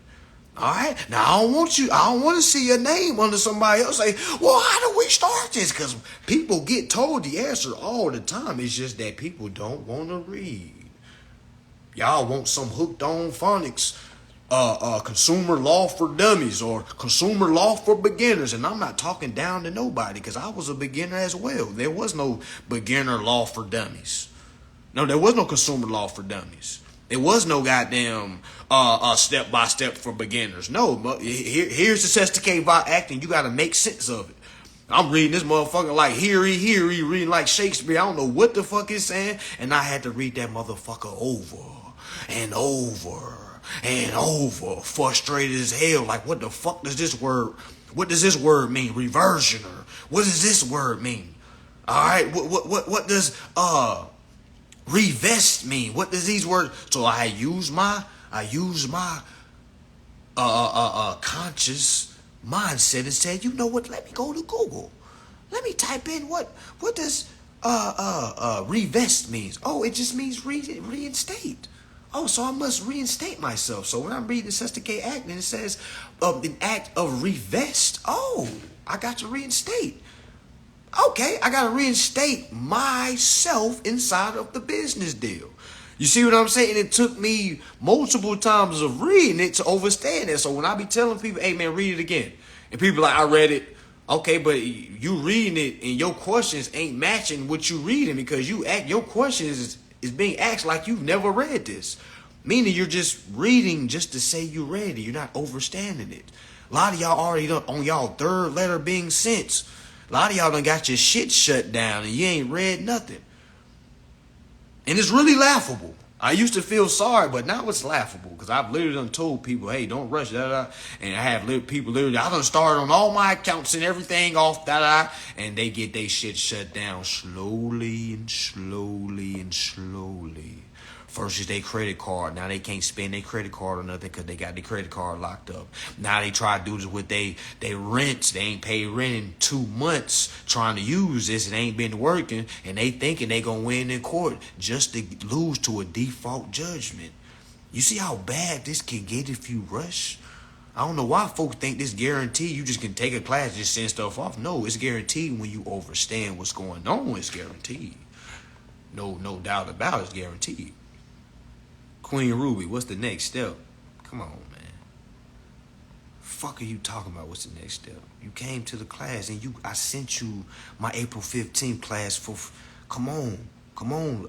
All right. Now I don't want to see your name under somebody else. Say, well, how do we start this? Because people get told the answer all the time. It's just that people don't want to read. Y'all want some hooked on phonics, consumer law for dummies or consumer law for beginners. And I'm not talking down to nobody because I was a beginner as well. There was no beginner law for dummies. No, there was no consumer law for dummies. There was no goddamn step by step for beginners. No, but here's the Sesticate Act, and you got to make sense of it. I'm reading this motherfucker like hear he reading like Shakespeare. I don't know what the fuck he's saying, and I had to read that motherfucker over and over and over, frustrated as hell. Like, what the fuck does this word? What does this word mean? Reversion, or what does this word mean? All right, what does revest mean? What does these words? So I use my conscious mindset and said, you know what? Let me go to Google. Let me type in what does revest means. Oh, it just means reinstate. Oh, so I must reinstate myself. So when I'm reading the Sesticate Act and it says an act of revest, oh, I got to reinstate. Okay, I got to reinstate myself inside of the business deal. You see what I'm saying? It took me multiple times of reading it to understand it. So when I be telling people, hey, man, read it again. And people like, I read it. Okay, but you reading it and your questions ain't matching what you reading because your questions is being asked like you've never read this. Meaning you're just reading just to say you read it. You're not understanding it. A lot of y'all already done on y'all third letter being sent. A lot of y'all done got your shit shut down and you ain't read nothing. And it's really laughable. I used to feel sorry, but now it's laughable because I've literally done told people, hey, don't rush, da-da. And I have people literally, I done started on all my accounts and everything off, da-da. And they get their shit shut down slowly and slowly and slowly. First is their credit card. Now they can't spend their credit card or nothing because they got their credit card locked up. Now they try to do this with they rents. They ain't paid rent in 2 months trying to use this. It ain't been working. And they thinking they going to win in court just to lose to a default judgment. You see how bad this can get if you rush? I don't know why folks think this guaranteed you just can take a class and just send stuff off. No, it's guaranteed when you understand what's going on. It's guaranteed. No doubt about it. It's guaranteed. Queen Ruby, what's the next step? Come on, man. Fuck are you talking about? What's the next step? You came to the class and I sent you my April 15th class for. Come on.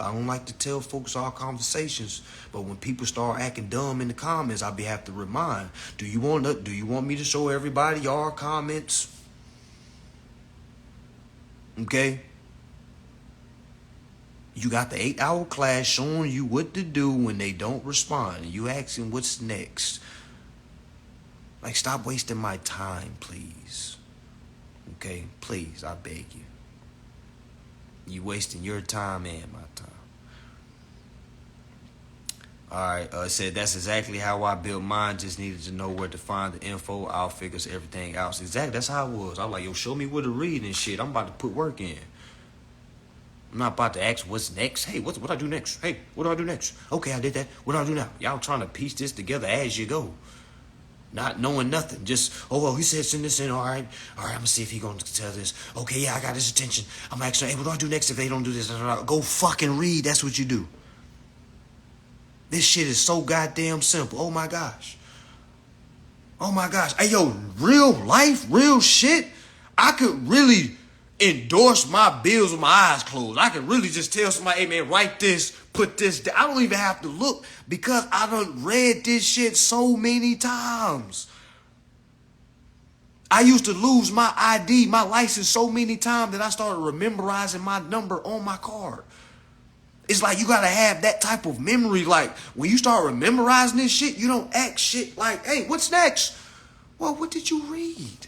I don't like to tell folks our conversations, but when people start acting dumb in the comments, I have to remind. Do you want me to show everybody our comments? Okay. You got the 8-hour class showing you what to do when they don't respond. And you asking what's next. Like, stop wasting my time, please. Okay? Please, I beg you. You wasting your time and my time. All right, it said that's exactly how I built mine. Just needed to know where to find the info. I'll figure everything out. Exactly, that's how it was. I was like, yo, show me where to read and shit. I'm about to put work in. I'm not about to ask what's next. Hey, what do I do next? Hey, what do I do next? Okay, I did that. What do I do now? Y'all trying to piece this together as you go. Not knowing nothing. Just, oh, well, he said send this in. All right, I'm going to see if he going to tell this. Okay, yeah, I got his attention. I'm asking, hey, what do I do next if they don't do this? Go fucking read. That's what you do. This shit is so goddamn simple. Oh, my gosh. Oh, my gosh. Hey, yo, real life, real shit. I could really endorse my bills with my eyes closed. I could really just tell somebody, hey, man, write this, put this down. I don't even have to look because I done read this shit so many times. I used to lose my ID, my license so many times that I started memorizing my number on my card. It's like you gotta have that type of memory. Like when you start memorizing this shit, you don't act shit like, hey, what's next? Well, what did you read?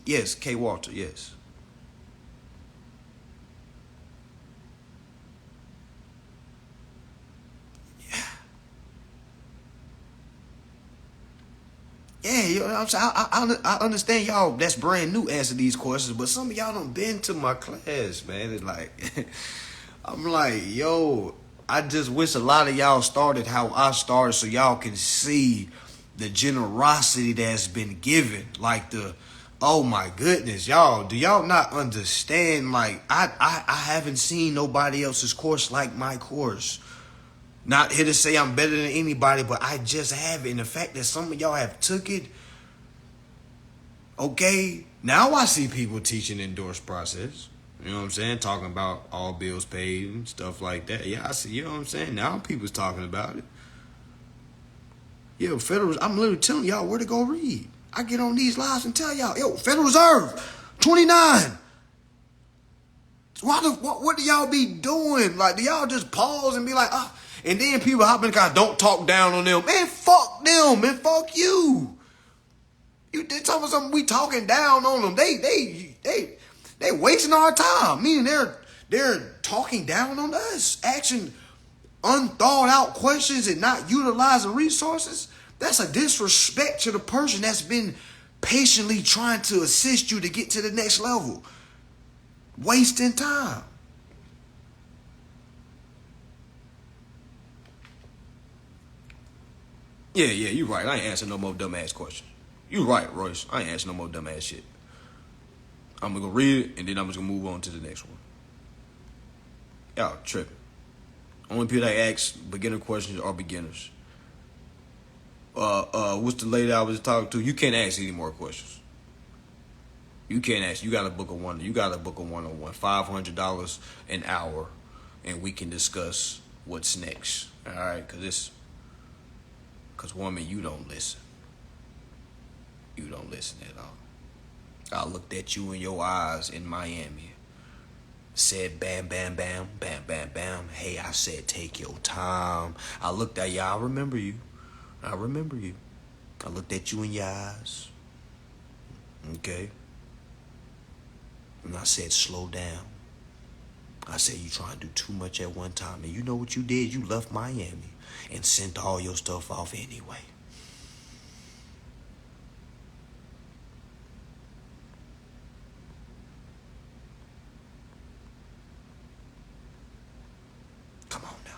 Yes, K. Walter, yes. Yeah, you know what I'm saying? I understand y'all that's brand new answer these questions, but some of y'all done been to my class, man. It's like, I'm like, yo, I just wish a lot of y'all started how I started so y'all can see the generosity that's been given. Like oh my goodness, y'all, do y'all not understand? Like, I haven't seen nobody else's course like my course. Not here to say I'm better than anybody, but I just have it. And the fact that some of y'all have took it, okay, now I see people teaching endorse process. You know what I'm saying? Talking about all bills paid and stuff like that. Yeah, I see. You know what I'm saying? Now people's talking about it. Yo, Federal, I'm literally telling y'all where to go read. I get on these lives and tell y'all, yo, Federal Reserve, 29. What do y'all be doing? Like, do y'all just pause and be like, ah? And then people hop in the car, don't talk down on them. Man, fuck them, man, fuck you. You did talking something, we talking down on them. They wasting our time. Meaning they're talking down on us, asking unthought out questions and not utilizing resources. That's a disrespect to the person that's been patiently trying to assist you to get to the next level. Wasting time. Yeah, you right. I ain't answering no more dumbass questions. You right, Royce. I ain't answering no more dumbass shit. I'm gonna go read it and then I'm just gonna move on to the next one. Y'all tripping. Only people that ask beginner questions are beginners. What's the lady I was talking to? You can't ask any more questions. You can't ask. You gotta book a one. You gotta book a one-on-one. $500 an hour, and we can discuss what's next. All right, cause woman, you don't listen. You don't listen at all. I looked at you in your eyes in Miami. Said bam, bam, bam, bam, bam, bam. Hey, I said take your time. I looked at you. I remember you. I remember you. I looked at you in your eyes. Okay. And I said slow down. I said you trying to do too much at one time. And you know what you did? You left Miami and sent all your stuff off anyway. Come on now.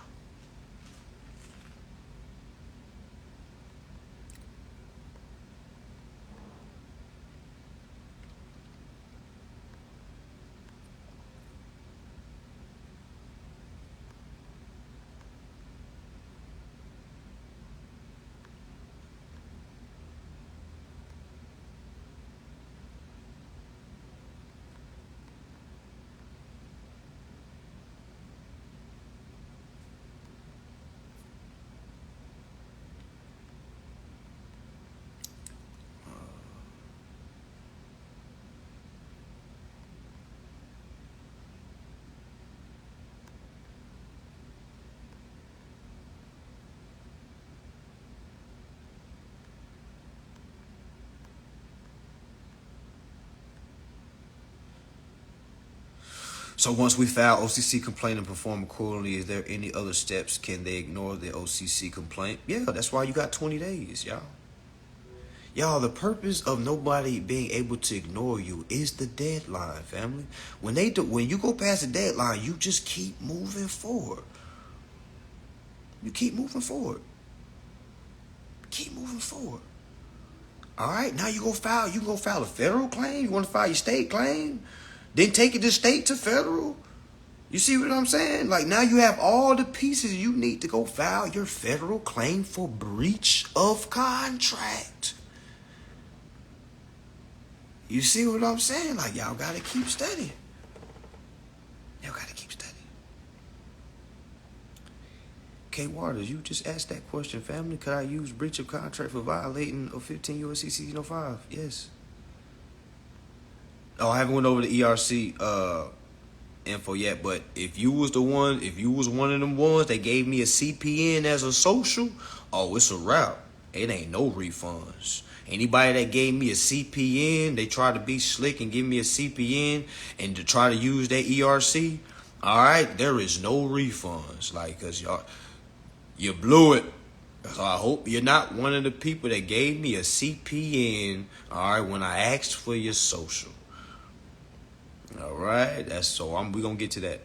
So once we file OCC complaint and perform accordingly, is there any other steps? Can they ignore the OCC complaint? Yeah, that's why you got 20 days, y'all. Y'all, the purpose of nobody being able to ignore you is the deadline, family. When you go past the deadline, you just keep moving forward. You keep moving forward. Keep moving forward. All right, now you can go file a federal claim. You want to file your state claim, then take it to state to federal. You see what I'm saying? Like, now you have all the pieces you need to go file your federal claim for breach of contract. You see what I'm saying? Like, y'all got to keep studying. Y'all got to keep studying. K. Waters, you just asked that question, family. Could I use breach of contract for violating of 15 U.S.C. 1605? Yes. Oh, I haven't went over the ERC info yet, but if you was one of them ones that gave me a CPN as a social, oh, it's a wrap. It ain't no refunds. Anybody that gave me a CPN, they tried to be slick and give me a CPN and to try to use that ERC, all right, there is no refunds. Like, because y'all, you blew it. So I hope you're not one of the people that gave me a CPN, all right, when I asked for your social. All right, we're going to get to that.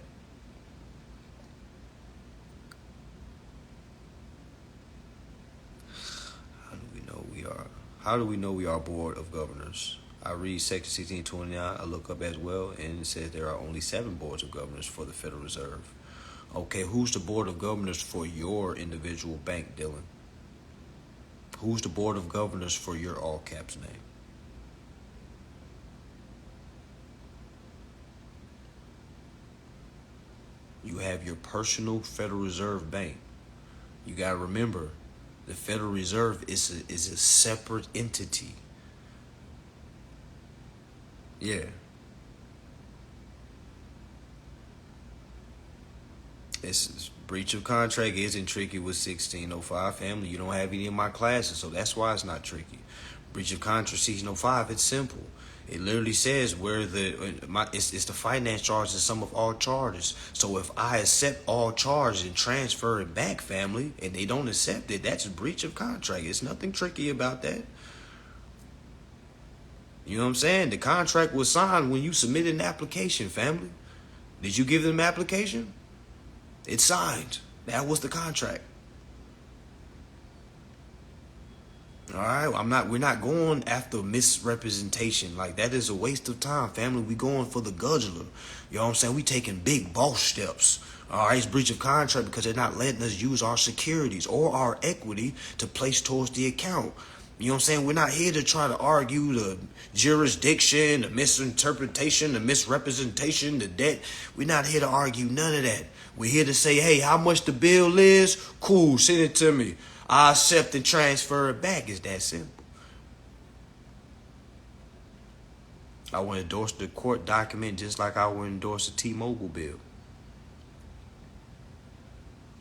How do we know we are board of governors? I read section 1629, I look up as well, and it says there are only 7 boards of governors for the Federal Reserve. Okay, who's the board of governors for your individual bank, Dylan? Who's the board of governors for your all caps name? You have your personal Federal Reserve bank. You got to remember, the Federal Reserve is a separate entity. Yeah. It's breach of contract isn't tricky with 1605, family. You don't have any of my classes, so that's why it's not tricky. Breach of contract 1605, it's simple. It literally says where it's the finance charge and sum of all charges. So if I accept all charges and transfer it back, family, and they don't accept it, that's a breach of contract. It's nothing tricky about that. You know what I'm saying? The contract was signed when you submitted an application, family. Did you give them an application? It's signed. That was the contract. All right, we're not going after misrepresentation. Like, that is a waste of time, family. We going for the gudgeler. You know what I'm saying? We taking big boss steps. All right, it's breach of contract because they're not letting us use our securities or our equity to place towards the account. You know what I'm saying? We're not here to try to argue the jurisdiction, the misinterpretation, the misrepresentation, the debt. We're not here to argue none of that. We're here to say, hey, how much the bill is? Cool, send it to me. I accept and transfer it back. It's that simple. I will endorse the court document just like I would endorse a T-Mobile bill.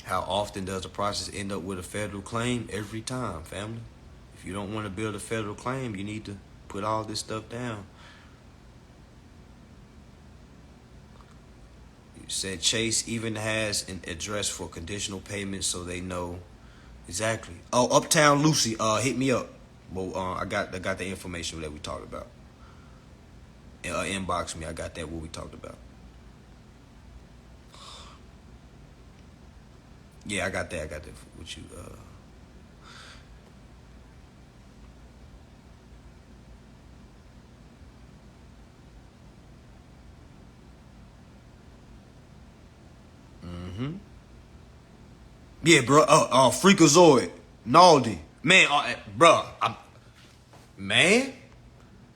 How often does the process end up with a federal claim? Every time, family. If you don't want to build a federal claim, you need to put all this stuff down. You said Chase even has an address for conditional payments so they know. Exactly. Oh, Uptown Lucy, hit me up. Well, I got the information that we talked about. Inbox me. I got that what we talked about. Yeah, I got that. With you. Yeah, bro. Freakazoid, Naldi, man, bro. Man,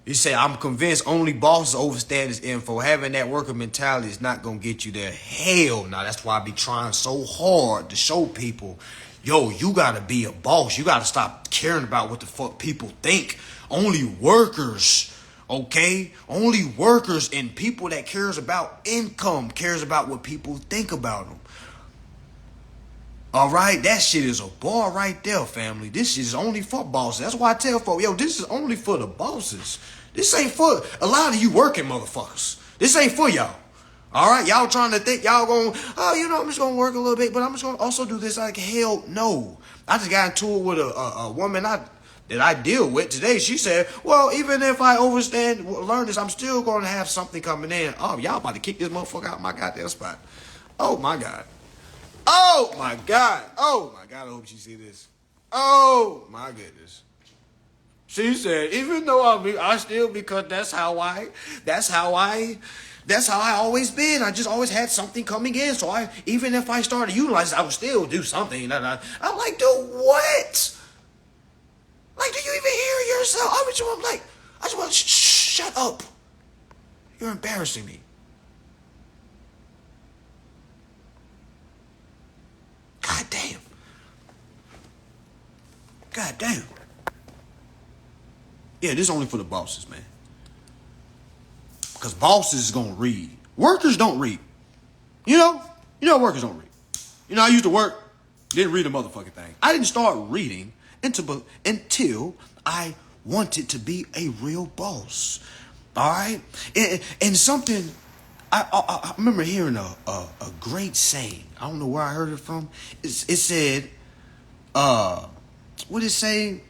you say I'm convinced only bosses overstand this info. Having that worker mentality is not gonna get you there. Hell no. That's why I be trying so hard to show people, yo, you gotta be a boss. You gotta stop caring about what the fuck people think. Only workers. Okay? Only workers and people that cares about income, cares about what people think about them. All right, that shit is a bar right there, family. This shit is only for bosses. That's why I tell folks, yo, this is only for the bosses. This ain't for a lot of you working motherfuckers. This ain't for y'all. All right, y'all trying to think y'all going, oh, I'm just gonna work a little bit, but I'm just gonna also do this. Like, hell no. I just got into it with a woman that I deal with today. She said, well, even if I learn this, I'm still gonna have something coming in. Oh, y'all about to kick this motherfucker out my goddamn spot. Oh my God. Oh my God. Oh my God. I hope she see this. Oh my goodness. She said, even though I still, because that's how I always been. I just always had something coming in. So even if I started utilizing, I would still do something. I'm like, dude, what? Like, do you even hear yourself? I just want to shut up. You're embarrassing me. God damn. God damn. Yeah, this is only for the bosses, man. Because bosses is going to read. Workers don't read. Workers don't read. I used to work, didn't read a motherfucking thing. I didn't start reading until I wanted to be a real boss. All right? And something, I remember hearing a great saying. I don't know where I heard it from. It said, what did it say?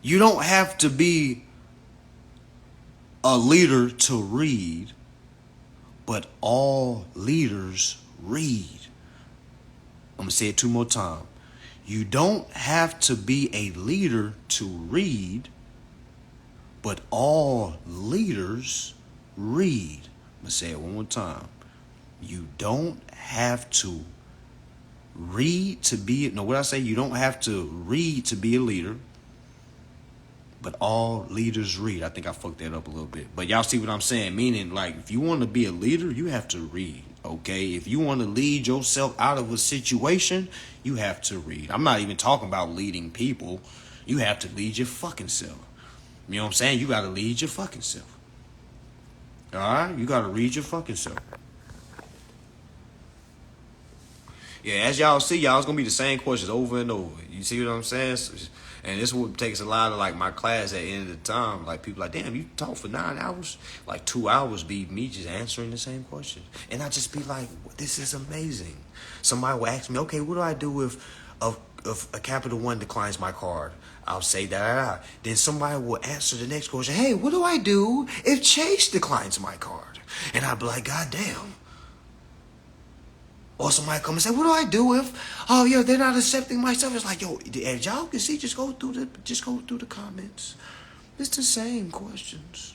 You don't have to be a leader to read, but all leaders read. I'm going to say it 2 more times. You don't have to be a leader to read, but all leaders read. I'm going to say it 1 more time. You don't have to read to be, no, what I say? You don't have to read to be a leader, but all leaders read. I think I fucked that up a little bit. But y'all see what I'm saying? Meaning, like, if you want to be a leader, you have to read, okay? If you want to lead yourself out of a situation, you have to read. I'm not even talking about leading people. You have to lead your fucking self. You know what I'm saying? You got to lead your fucking self. All right? You got to read your fucking self. Yeah, as y'all see, y'all, it's going to be the same questions over and over. You see what I'm saying? And this is what takes a lot of, like, my class at the end of the time. Like, people like, damn, you talk for 9 hours? Like, 2 hours be me just answering the same questions. And I just be like, this is amazing. Somebody will ask me, okay, what do I do if a Capital One declines my card? I'll say that. Then somebody will answer the next question, hey, what do I do if Chase declines my card? And I'll be like, God damn. Or somebody come and say, what do I do if, they're not accepting my stuff? It's like, yo, as y'all can see, just go through the comments. It's the same questions.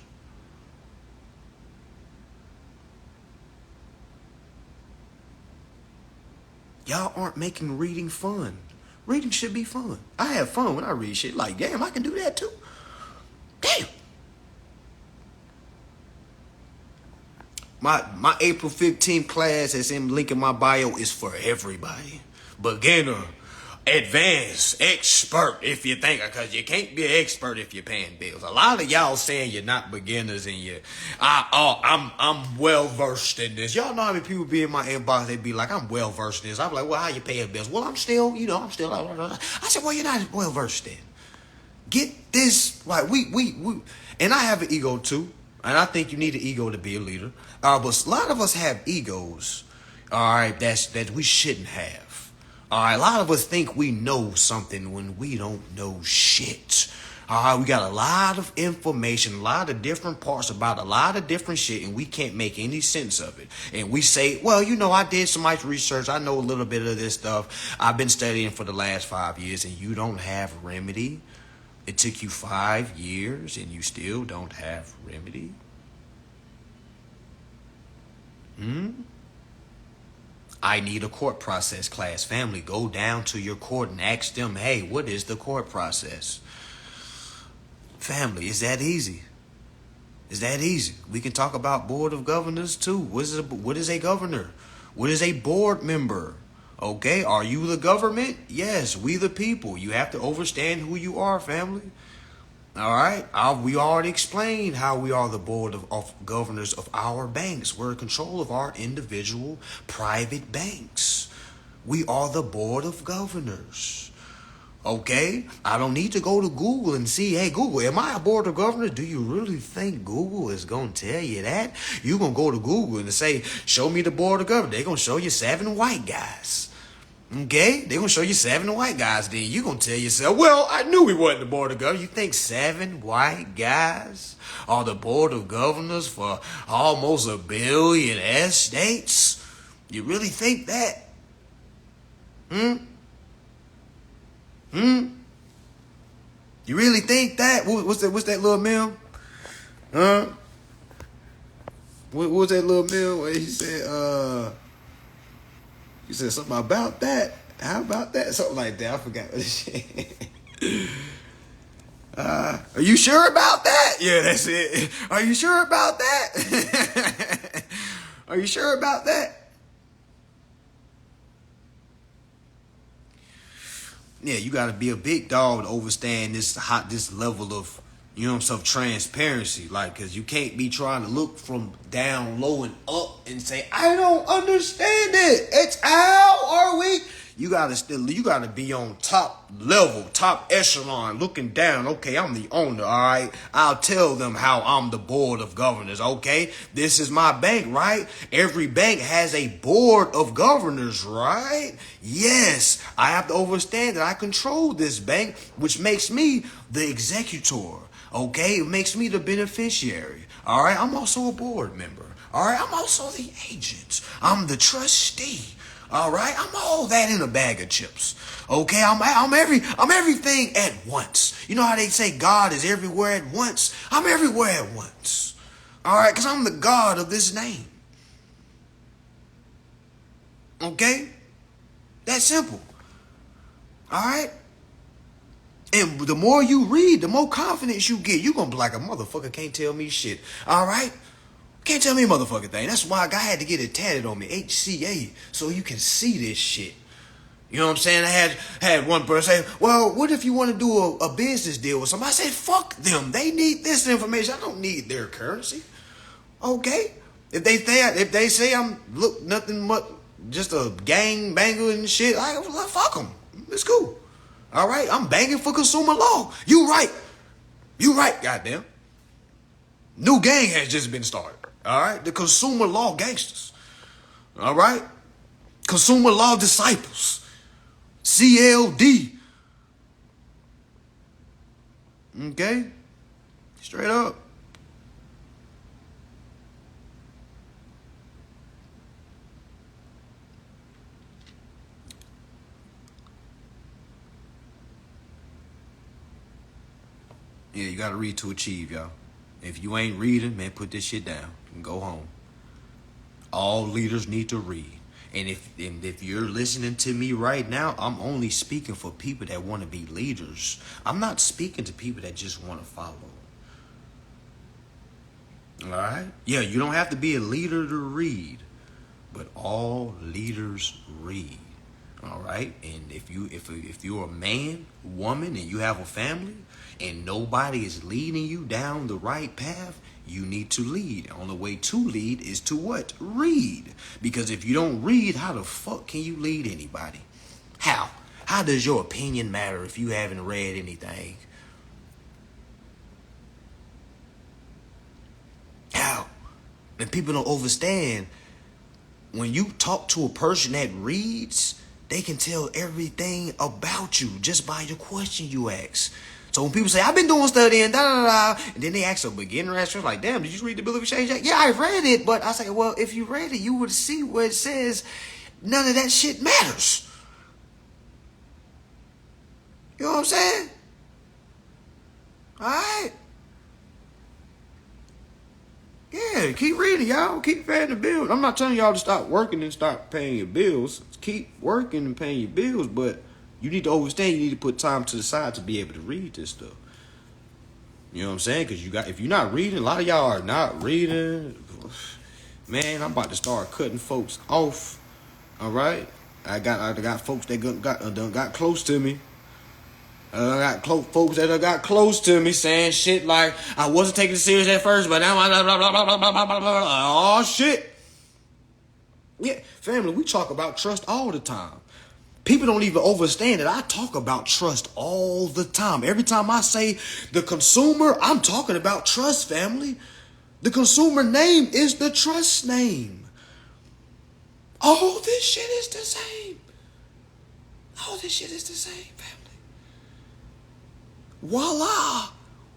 Y'all aren't making reading fun. Reading should be fun. I have fun when I read shit. Like, damn, I can do that too. Damn. My April 15th class that's in link in my bio is for everybody. Beginner, advanced, expert, if you think, because you can't be an expert if you're paying bills. A lot of y'all saying you're not beginners and I'm well versed in this. Y'all know how many people be in my inbox, they be like, I'm well versed in this. I'm like, well, how you paying bills? Well, I'm still. I said, well, you're not well versed in. Get this, like, we, and I have an ego too. And I think you need an ego to be a leader. But a lot of us have egos, all right, that we shouldn't have. All right, a lot of us think we know something when we don't know shit. All right, we got a lot of information, a lot of different parts about a lot of different shit, and we can't make any sense of it. And we say, well, I did so much research. I know a little bit of this stuff. I've been studying for the last 5 years, and you don't have remedy. It took you 5 years and you still don't have remedy? I need a court process class. Family, go down to your court and ask them, hey, what is the court process? Family, is that easy? Is that easy? We can talk about board of governors too. What is a governor? What is a board member? Okay, are you the government? Yes, we the people. You have to understand who you are, family. All right, we already explained how we are the board of governors of our banks. We're in control of our individual private banks. We are the board of governors. Okay? I don't need to go to Google and see, hey, Google, am I a board of governors? Do you really think Google is going to tell you that? You're going to go to Google and say, show me the board of governors. They're going to show you 7 white guys. Okay? They're going to show you 7 white guys. Then you're going to tell yourself, well, I knew we wasn't the board of governors. You think 7 white guys are the board of governors for almost 1 billion estates? You really think that? You really think that? What's that little meme? Huh? What was that little meme where he said something about that? How about that? Something like that. I forgot what it said. Are you sure about that? Yeah, that's it. Are you sure about that? Are you sure about that? Yeah, you got to be a big dog to understand this level of, transparency. Like, because you can't be trying to look from down low and up and say, I don't understand it. It's how are we? You gotta be on top level, top echelon, looking down. Okay, I'm the owner, all right? I'll tell them how I'm the board of governors, okay? This is my bank, right? Every bank has a board of governors, right? Yes, I have to understand that I control this bank, which makes me the executor, okay? It makes me the beneficiary, all right? I'm also a board member, all right? I'm also the agent. I'm the trustee. All right, I'm all that in a bag of chips. Okay, I'm everything at once. You know how they say God is everywhere at once? I'm everywhere at once. All right, because I'm the God of this name. Okay, that's simple. All right, and the more you read, the more confidence you get. You're gonna be like, a motherfucker can't tell me shit. All right. Can't tell me a motherfucking thing. That's why I had to get it tatted on me, HCA, so you can see this shit. You know what I'm saying? I had one person say, well, what if you want to do a business deal with somebody? I said, fuck them. They need this information. I don't need their currency. Okay? If they say I'm nothing but just a gang banger and shit, fuck them. It's cool. All right? I'm banging for consumer law. You right. Goddamn. New gang has just been started. All right, the consumer law gangsters. All right, consumer law disciples. CLD. Okay, straight up. Yeah, you gotta read to achieve, y'all. If you ain't reading, man, put this shit down and go home. All leaders need to read. And if you're listening to me right now, I'm only speaking for people that want to be leaders. I'm not speaking to people that just want to follow. All right? Yeah, you don't have to be a leader to read, but all leaders read. All right? And if you're a man, woman, and you have a family, and nobody is leading you down the right path, you need to lead. The only way to lead is to what? Read. Because if you don't read, how the fuck can you lead anybody? How? How does your opinion matter if you haven't read anything? How? And people don't understand. When you talk to a person that reads, they can tell everything about you just by the question you ask. So when people say, I've been doing studying, and then they ask a beginner answer, like, damn, did you read the Bill of Exchange Act? Yeah, I read it, but I say, well, if you read it, you would see where it says none of that shit matters. You know what I'm saying? All right. Yeah, keep reading, y'all. Keep paying the bills. I'm not telling y'all to stop working and stop paying your bills. Keep working and paying your bills, but you need to understand you need to put time to the side to be able to read this stuff. You know what I'm saying? Because if you're not reading, a lot of y'all are not reading. Man, I'm about to start cutting folks off. All right? I got folks that got close to me. I got folks that got close to me saying shit like, I wasn't taking it serious at first, but now blah, blah, blah, blah, blah, blah, blah, blah. Oh, shit. Yeah, family, we talk about trust all the time. People don't even understand that I talk about trust all the time. Every time I say the consumer, I'm talking about trust, family. The consumer name is the trust name. All this shit is the same. All this shit is the same, family. Voila.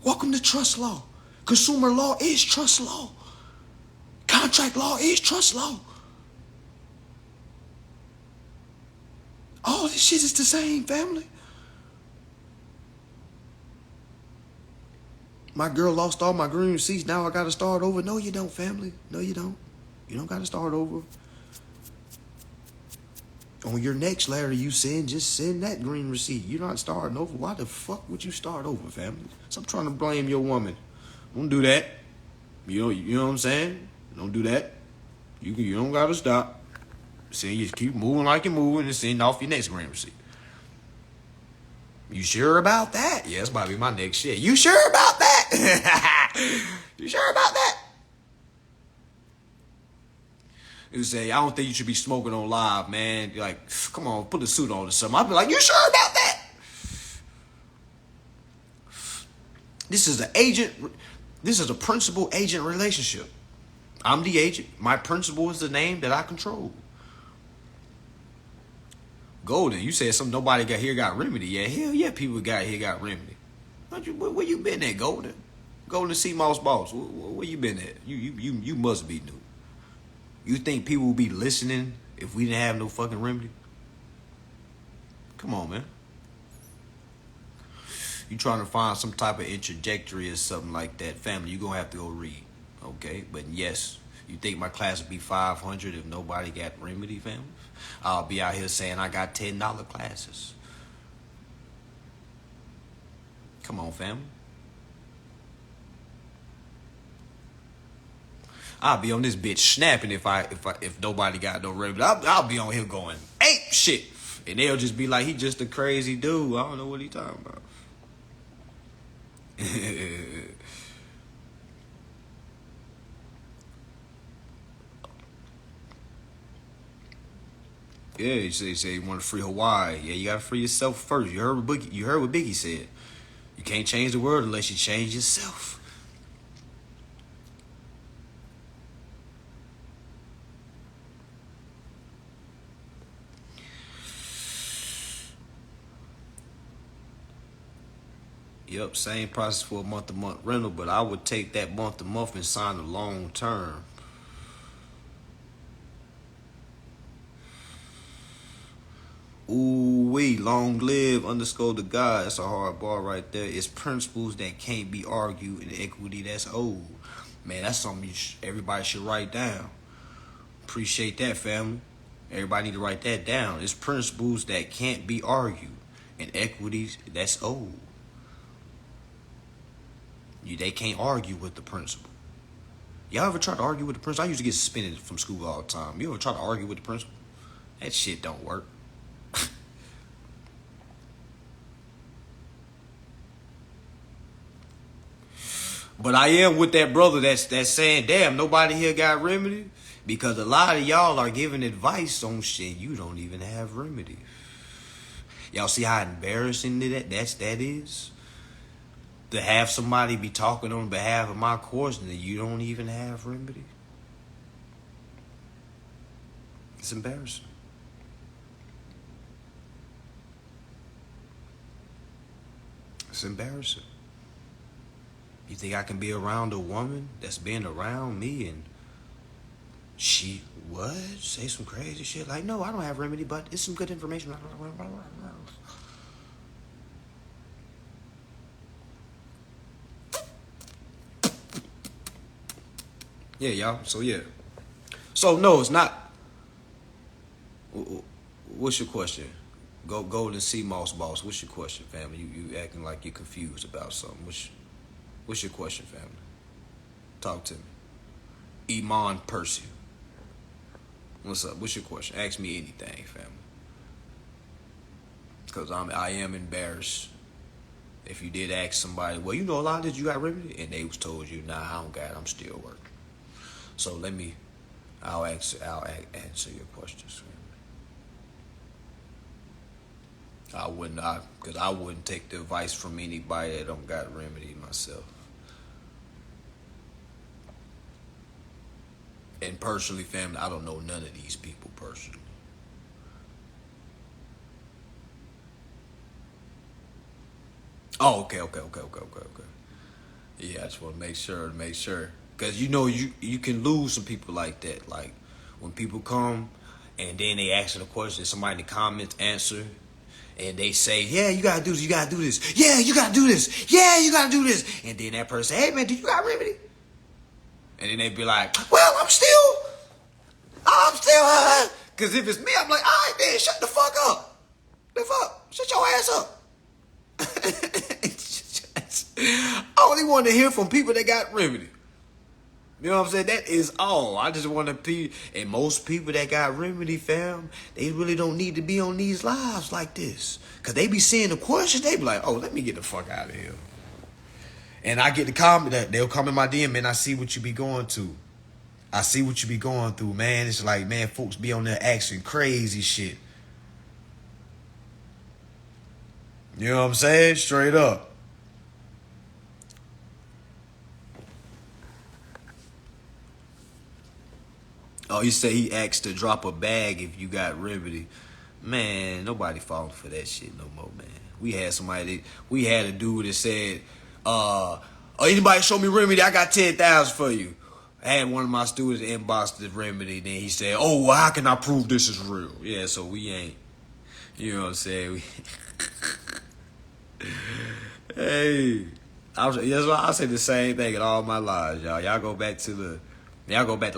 Welcome to trust law. Consumer law is trust law. Contract law is trust law. All this shit is the same, family. My girl lost all my green receipts. Now I got to start over. No, you don't, family. No, you don't. You don't got to start over. On your next letter you send, just send that green receipt. You're not starting over. Why the fuck would you start over, family? Stop trying to blame your woman. Don't do that. You know what I'm saying? Don't do that. You don't got to stop. See, you keep moving like you're moving and send off your next green receipt. You sure about that? Yeah, that's might be my next shit. You sure about that? You sure about that? You say, I don't think you should be smoking on live, man. You're like, come on, put a suit on or something. I'd be like, you sure about that? This is a principal-agent relationship. I'm the agent. My principal is the name that I control. Golden, you said something nobody got remedy. Yeah, hell yeah, people got remedy. Where you been at, Golden? Golden Sea Moss Boss. Where you been at? You must be new. You think people would be listening if we didn't have no fucking remedy? Come on, man. You trying to find some type of introductory or something like that, family, you gonna have to go read. Okay? But yes, you think my class would be 500 if nobody got remedy, family? I'll be out here saying I got $10 classes. Come on, family. I'll be on this bitch snapping if nobody got no remedy. I'll be on here going ape shit, and they'll just be like, he just a crazy dude. I don't know what he talking about. Yeah, he say you want to free Hawaii. Yeah, you gotta free yourself first. You heard what Biggie said. You can't change the world unless you change yourself. Yep, same process for a month-to-month rental, but I would take that month-to-month and sign a long term. Ooh wee, long live _ the God. That's a hard bar right there. It's principles that can't be argued and equity that's old. Man, that's something everybody should write down. Appreciate that, family. Everybody need to write that down. It's principles that can't be argued and equities that's old. They can't argue with the principal. Y'all ever try to argue with the principal? I used to get suspended from school all the time. You ever try to argue with the principal? That shit don't work. But I am with that brother that's saying, damn, nobody here got remedy. Because a lot of y'all are giving advice on shit you don't even have remedy. Y'all see how embarrassing that is? To have somebody be talking on behalf of my course and that you don't even have remedy. It's embarrassing. It's embarrassing. You think I can be around a woman that's been around me and she what? Say some crazy shit? Like, no, I don't have remedy, but it's some good information. Yeah, y'all. So, yeah. So, no, it's not. What's your question? Golden Sea Moss Boss. What's your question, family? You acting like you're confused about something. What's your question, family? Talk to me. Iman Percy. What's up? What's your question? Ask me anything, family. Because I am embarrassed. If you did ask somebody, well, you know a lot of this, you got remedy? And they was told you, nah, I don't got it. I'm still working. So I'll answer your questions. Because I wouldn't take the advice from anybody that don't got remedy myself. And personally, family, I don't know none of these people personally. Oh, okay. Yeah, I just want to make sure. Because you can lose some people like that. Like, when people come and then they ask a question, somebody in the comments answer, and they say, yeah, you gotta do this, you gotta do this. Yeah, you gotta do this. Yeah, you gotta do this. And then that person say, hey, man, do you got remedy? And then they be like, well, I'm still, because if it's me, I'm like, all right, then, shut the fuck up. The fuck? Shut your ass up. I only want to hear from people that got remedy. You know what I'm saying? That is all. I just want to be, and most people that got remedy, fam, they really don't need to be on these lives like this. Because they be seeing the questions, they be like, oh, let me get the fuck out of here. And I get the comment that they'll come in my DM, man, I see what you be going to. I see what you be going through, man. It's like, man, folks be on there asking crazy shit. You know what I'm saying? Straight up. Oh, you say he asked to drop a bag if you got remedy. Man, nobody falling for that shit no more, man. We had a dude that said, anybody show me remedy, I got 10,000 for you. I had one of my students inbox the remedy, then he said, oh, well, how can I prove this is real? Yeah, so we ain't. You know what I'm saying? Hey, I'll say the same thing in all my lives, y'all. Y'all go back to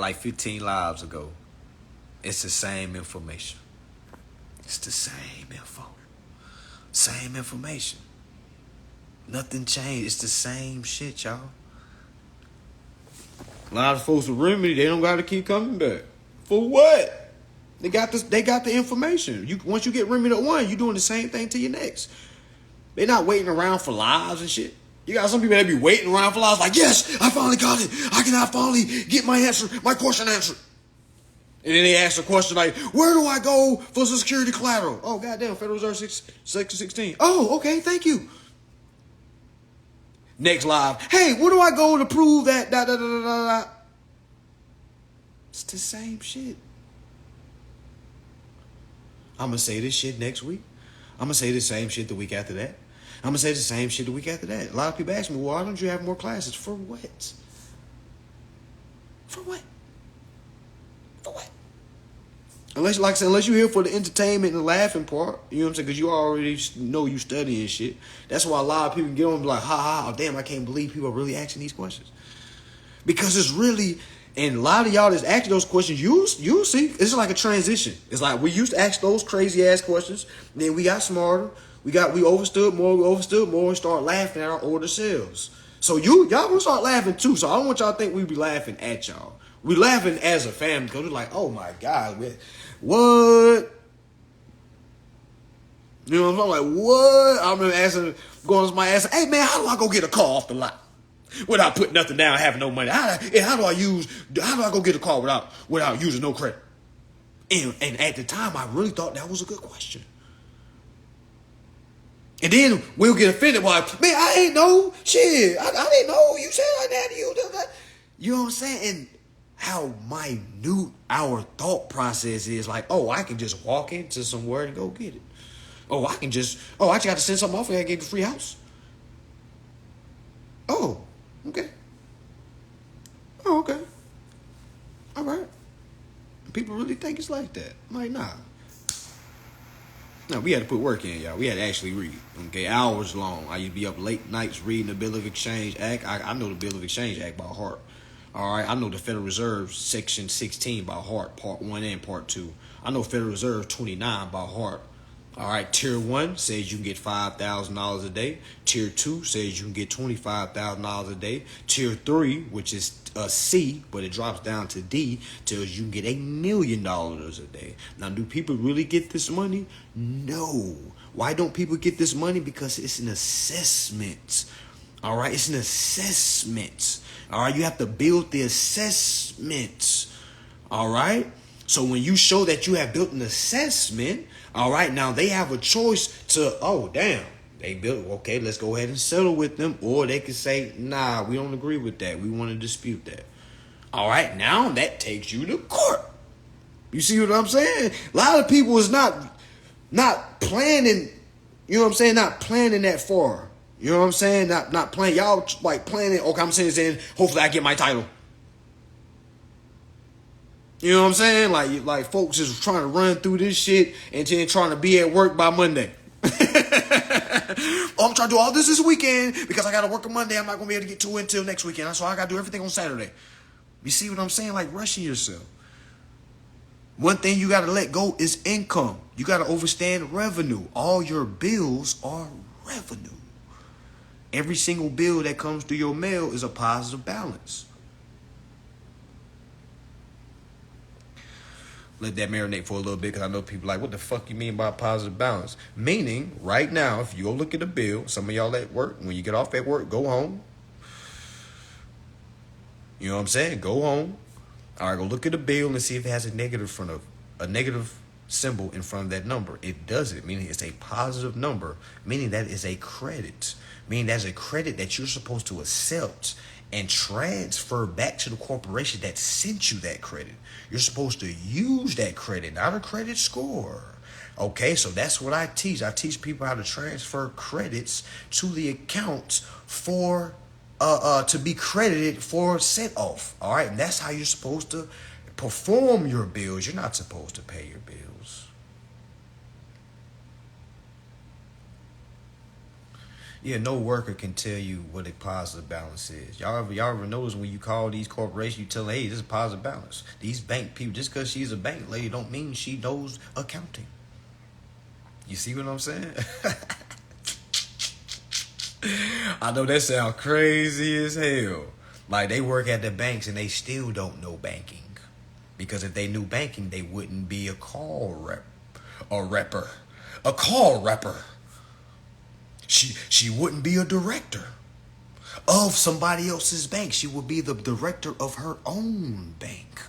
like 15 lives ago. It's the same information. It's the same info. Same information. Nothing changed. It's the same shit, y'all. A lot of folks with remedy, they don't gotta keep coming back. For what? They got the information. Once you get remedy to one, you're doing the same thing to your next. They're not waiting around for lives and shit. You got some people that be waiting around for lives like, yes, I finally got it. I can finally get my question answered. And then they ask a question like, where do I go for Social Security collateral? Oh, goddamn, Federal Reserve Section 16. Oh, okay, thank you. Next live, hey, where do I go to prove that? It's the same shit. I'm going to say this shit next week. I'm going to say the same shit the week after that. I'm going to say the same shit the week after that. A lot of people ask me, well, why don't you have more classes? For what? For what? For what? Unless, like I said, unless you're here for the entertainment and the laughing part, you know what I'm saying? Because you already know you studying shit. That's why a lot of people get on and be like, ha, damn, I can't believe people are really asking these questions. Because it's really, and a lot of y'all that's asking those questions, you see, it's like a transition. It's like we used to ask those crazy ass questions, then we got smarter, we overstood more, and start laughing at our older selves. So y'all gonna start laughing too. So I don't want y'all to think we be laughing at y'all. We laughing as a family because we're like, oh my God, what? You know what I'm saying? Like, what? I remember going to my ass, hey man, how do I go get a car off the lot without putting nothing down, having no money? How do I go get a car without using no credit? And at the time, I really thought that was a good question. And then we'll get offended. Like, man, I ain't know shit. I didn't know you said like that. You know what I'm saying? And how minute our thought process is. Like, oh, I can just walk into somewhere and go get it. I just got to send something off and I get a free house. Oh, okay. All right. People really think it's like that. I'm like, nah. No, we had to put work in, y'all. We had to actually read, okay, hours long. I used to be up late nights reading the Bill of Exchange Act. I know the Bill of Exchange Act by heart. All right, I know the Federal Reserve Section 16 by heart, Part 1 and Part 2. I know Federal Reserve 29 by heart. All right, Tier 1 says you can get $5,000 a day. Tier 2 says you can get $25,000 a day. Tier 3, which is a C, but it drops down to D, tells you can get $1 million a day. Now, do people really get this money? No. Why don't people get this money? Because it's an assessment. All right, it's an assessment. All right, you have to build the assessment. All right, so when you show that you have built an assessment, All right, now they have a choice to, oh, damn, they built, okay, let's go ahead and settle with them. Or they could say, nah, we don't agree with that. We want to dispute that. All right, now that takes you to court. You see what I'm saying? A lot of people is not planning, you know what I'm saying? Not planning that far. You know what I'm saying? Not planning. Y'all like planning, okay, I'm saying, hopefully I get my title. You know what I'm saying? Like folks is trying to run through this shit and then trying to be at work by Monday. Oh, I'm trying to do all this weekend because I got to work on Monday. I'm not going to be able to get to it until next weekend. So I got to do everything on Saturday. You see what I'm saying? Like rushing yourself. One thing you got to let go is income. You got to understand revenue. All your bills are revenue. Every single bill that comes through your mail is a positive balance. Let that marinate for a little bit because I know people like, what the fuck you mean by positive balance? Meaning, right now, if you go look at the bill, some of y'all at work, when you get off at work, go home. You know what I'm saying? Go home. All right, go look at the bill and see if it has a negative symbol in front of that number. It doesn't, meaning it's a positive number, meaning that is a credit. Meaning that's a credit that you're supposed to accept and transfer back to the corporation that sent you that credit. You're supposed to use that credit, not a credit score. Okay, so that's what I teach. I teach people how to transfer credits to the account for to be credited for set off. All right, and that's how you're supposed to perform your bills. You're not supposed to pay your bills. Yeah, no worker can tell you what a positive balance is. Y'all ever notice when you call these corporations, you tell them, hey, this is a positive balance. These bank people, just because she's a bank lady don't mean she knows accounting. You see what I'm saying? I know that sounds crazy as hell. Like they work at the banks and they still don't know banking. Because if they knew banking, they wouldn't be a call rapper. She wouldn't be a director of somebody else's bank. She would be the director of her own bank.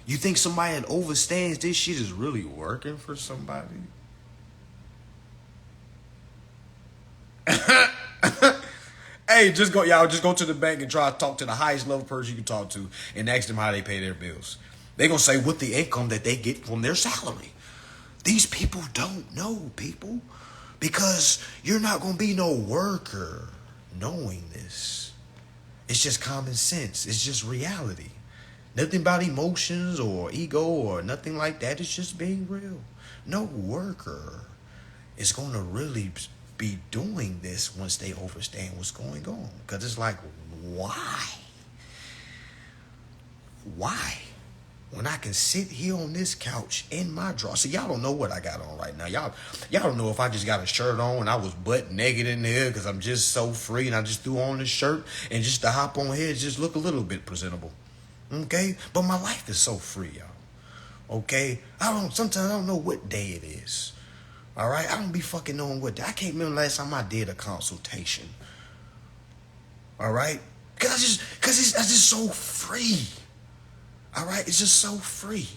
You think somebody that understands this shit is really working for somebody? Hey, just go to the bank and try to talk to the highest level person you can talk to and ask them how they pay their bills. They're going to say what the income that they get from their salary. These people don't know, people. Because you're not going to be no worker knowing this. It's just common sense. It's just reality. Nothing about emotions or ego or nothing like that. It's just being real. No worker is going to really be doing this once they understand what's going on. Because it's like, why? Why? When I can sit here on this couch in my drawers. See, y'all don't know what I got on right now. Y'all don't know if I just got a shirt on and I was butt naked in there because I'm just so free and I just threw on this shirt and just to hop on here just look a little bit presentable. Okay? But my life is so free, y'all. Okay? Sometimes I don't know what day it is. All right? I don't be fucking knowing what day. I can't remember last time I did a consultation. All right? Because it's just so free. All right, it's just so free.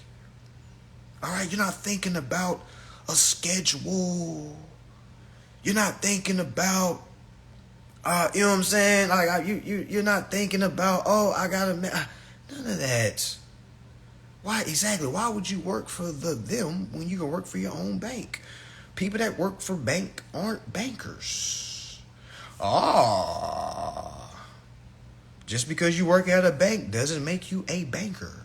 All right, you're not thinking about a schedule. You're not thinking about, you know what I'm saying? Like you're not thinking about, oh, I gotta. None of that. Why exactly? Why would you work for them when you can work for your own bank? People that work for bank aren't bankers. Just because you work at a bank doesn't make you a banker.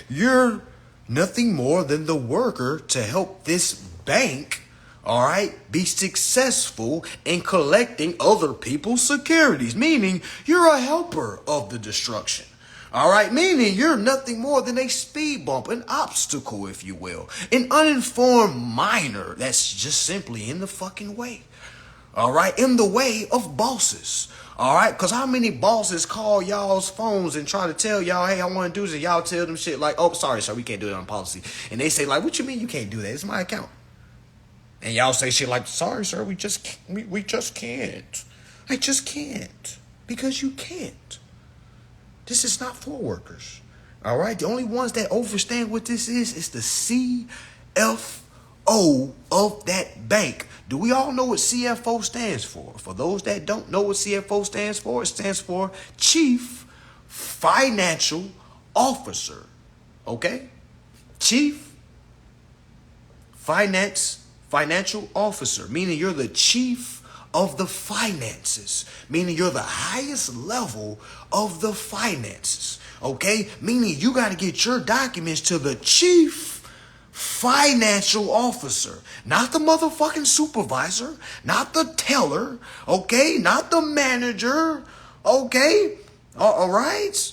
You're nothing more than the worker to help this bank, all right, be successful in collecting other people's securities. Meaning you're a helper of the destruction. All right, meaning you're nothing more than a speed bump, an obstacle, if you will, an uninformed minor that's just simply in the fucking way. All right, in the way of bosses. All right, because how many bosses call y'all's phones and try to tell y'all, hey, I want to do this, and y'all tell them shit like, oh, sorry, sir, we can't do that on policy. And they say like, what you mean you can't do that? It's my account. And y'all say shit like, sorry, sir, we just can't. I just can't. Because you can't. This is not for workers. All right, the only ones that understand what this is the CFO of that bank. Do we all know what CFO stands for? For those that don't know what CFO stands for, it stands for Chief Financial Officer. Okay? Chief Financial Officer, meaning you're the chief of the finances, meaning you're the highest level of the finances. Okay? Meaning you got to get your documents to the chief financial officer, not the motherfucking supervisor, not the teller, okay, not the manager, okay, all right,